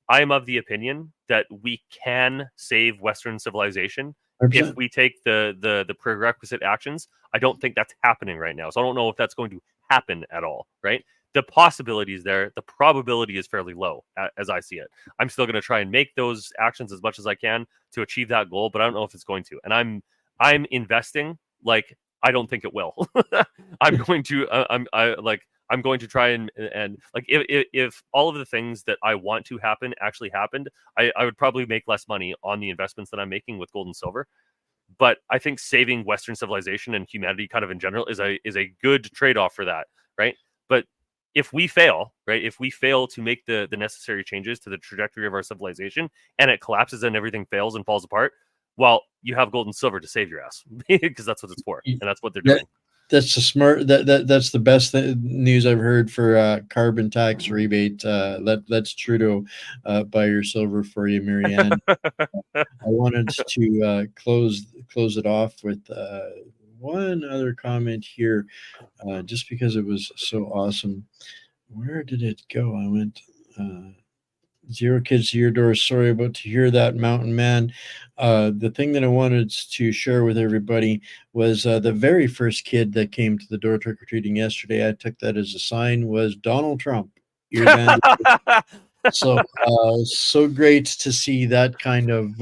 I am of the opinion that we can save Western civilization if 100%. we take the prerequisite actions. I don't think that's happening right now, so I don't know if that's going to happen at all, right? The possibility is there. The probability is fairly low, as I see it. I'm still going to try and make those actions as much as I can to achieve that goal, but I don't know if it's going to. And I'm investing like I don't think it will. I'm going to I'm going to try and like, if all of the things that I want to happen actually happened, I would probably make less money on the investments that I'm making with gold and silver. But I think saving Western civilization and humanity kind of in general is a good trade-off for that, right? But if we fail, right, if we fail to make the necessary changes to the trajectory of our civilization, and it collapses and everything fails and falls apart, well, you have gold and silver to save your ass, because that's what it's for, and that's what they're doing. That's the smart. That's the best news I've heard for carbon tax rebate. Let's Trudeau buy your silver for you, Marianne. I wanted to close it off with one other comment here, just because it was so awesome. Where did it go? I went. Zero kids to your door. Sorry about to hear that, Mountain Man. The thing that I wanted to share with everybody was the very first kid that came to the door trick or treating yesterday. I took that as a sign, was Donald Trump. Ears banded. So so great to see that kind of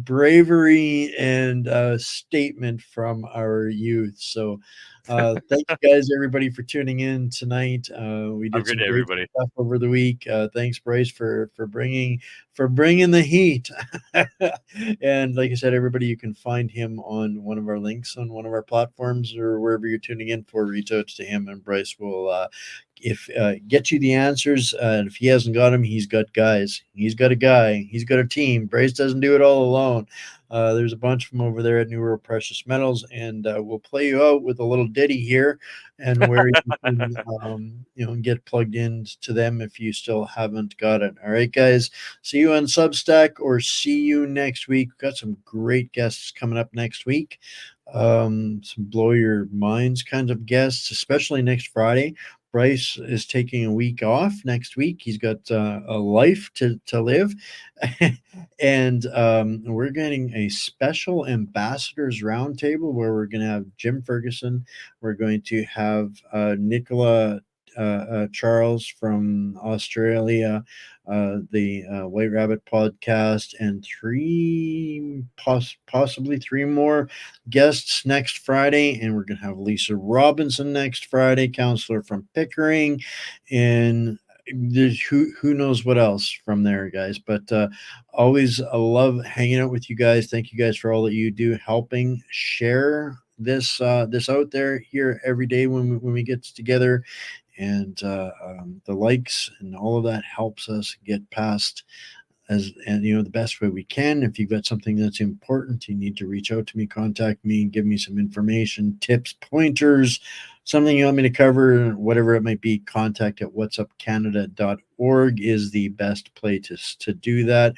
bravery and statement from our youth. So thank you guys, everybody, for tuning in tonight. We Have a did good some day, great everybody. stuff over the week. Thanks, Bryce, for bringing the heat. And like I said, everybody, you can find him on one of our links on one of our platforms, or wherever you're tuning in for. Reach out to him, and Bryce will if get you the answers. And if he hasn't got them, he's got guys. He's got a guy. He's got a team. Bryce doesn't do it all alone. There's a bunch of them over there at New World Precious Metals, and we'll play you out with a little ditty here, and where you can get plugged in to them if you still haven't got it. All right, guys. See you on Substack, or see you next week. We've got some great guests coming up next week. Some blow your minds kinds of guests, especially next Friday. Bryce is taking a week off next week. He's got a life to live. And we're getting a special ambassadors roundtable where we're going to have Jim Ferguson. We're going to have Nicola Charles from Australia, the White Rabbit podcast, and possibly three more guests next Friday. And we're going to have Lisa Robinson next Friday, counselor from Pickering, and there's who knows what else from there, guys. But always love hanging out with you guys. Thank you guys for all that you do, helping share this out there here every day when we get together. And the likes and all of that helps us get past the best way we can. If you've got something that's important, you need to reach out to me, contact me, give me some information, tips, pointers, something you want me to cover, whatever it might be. Contact at whatsupcanada.org is the best place to do that.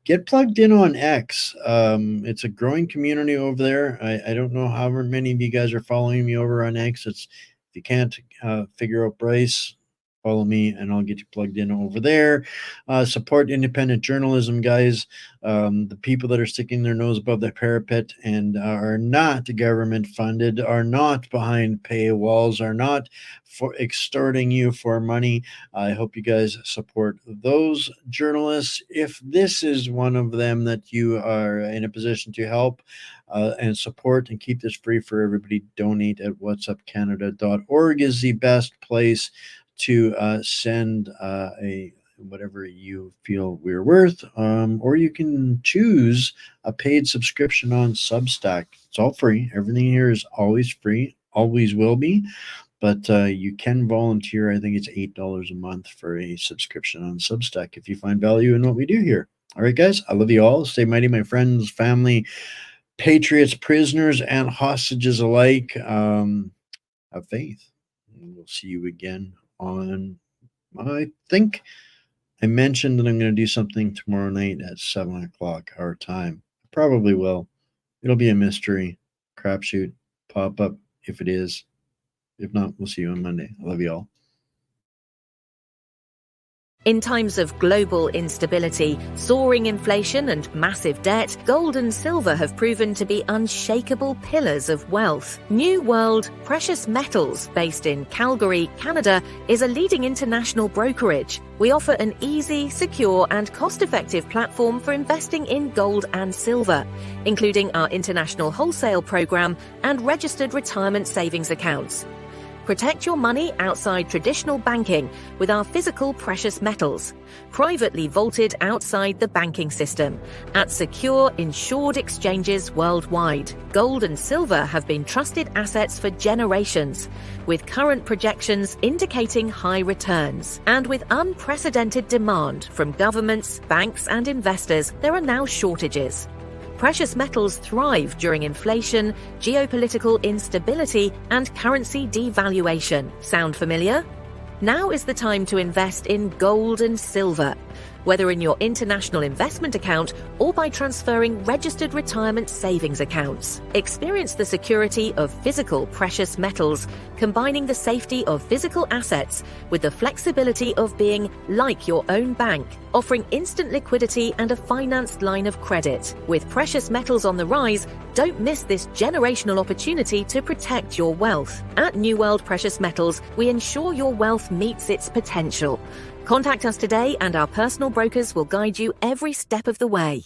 Get plugged in on X. It's a growing community over there. I don't know how many of you guys are following me over on X. If you can't figure out Bryce, follow me and I'll get you plugged in over there. Support independent journalism, guys. The people that are sticking their nose above the parapet and are not government funded, are not behind paywalls, are not for extorting you for money. I hope you guys support those journalists. If this is one of them that you are in a position to help and support and keep this free for everybody, donate at whatsupcanada.org is the best place to send a whatever you feel we're worth, or you can choose a paid subscription on Substack. It's all free. Everything here is always free, always will be, but you can volunteer. I think it's $8 a month for a subscription on Substack if you find value in what we do here. All right, guys, I love you all. Stay mighty, my friends, family, patriots, prisoners, and hostages alike. Have faith. We'll see you again on, I think I mentioned that I'm going to do something tomorrow night at 7 o'clock our time. Probably will. It'll be a mystery, crapshoot, pop up if it is. If not, we'll see you on Monday. I love you all. In times of global instability, soaring inflation and massive debt, gold and silver have proven to be unshakable pillars of wealth. New World Precious Metals, based in Calgary, Canada, is a leading international brokerage. We offer an easy, secure and cost-effective platform for investing in gold and silver, including our international wholesale program and registered retirement savings accounts. Protect your money outside traditional banking with our physical precious metals, privately vaulted outside the banking system, at secure, insured exchanges worldwide. Gold and silver have been trusted assets for generations, with current projections indicating high returns. And with unprecedented demand from governments, banks, and investors, there are now shortages. Precious metals thrive during inflation, geopolitical instability, and currency devaluation. Sound familiar? Now is the time to invest in gold and silver, whether in your international investment account or by transferring registered retirement savings accounts. Experience the security of physical precious metals, combining the safety of physical assets with the flexibility of being like your own bank, offering instant liquidity and a financed line of credit. With precious metals on the rise, don't miss this generational opportunity to protect your wealth. At New World Precious Metals, we ensure your wealth meets its potential. Contact us today and our personal brokers will guide you every step of the way.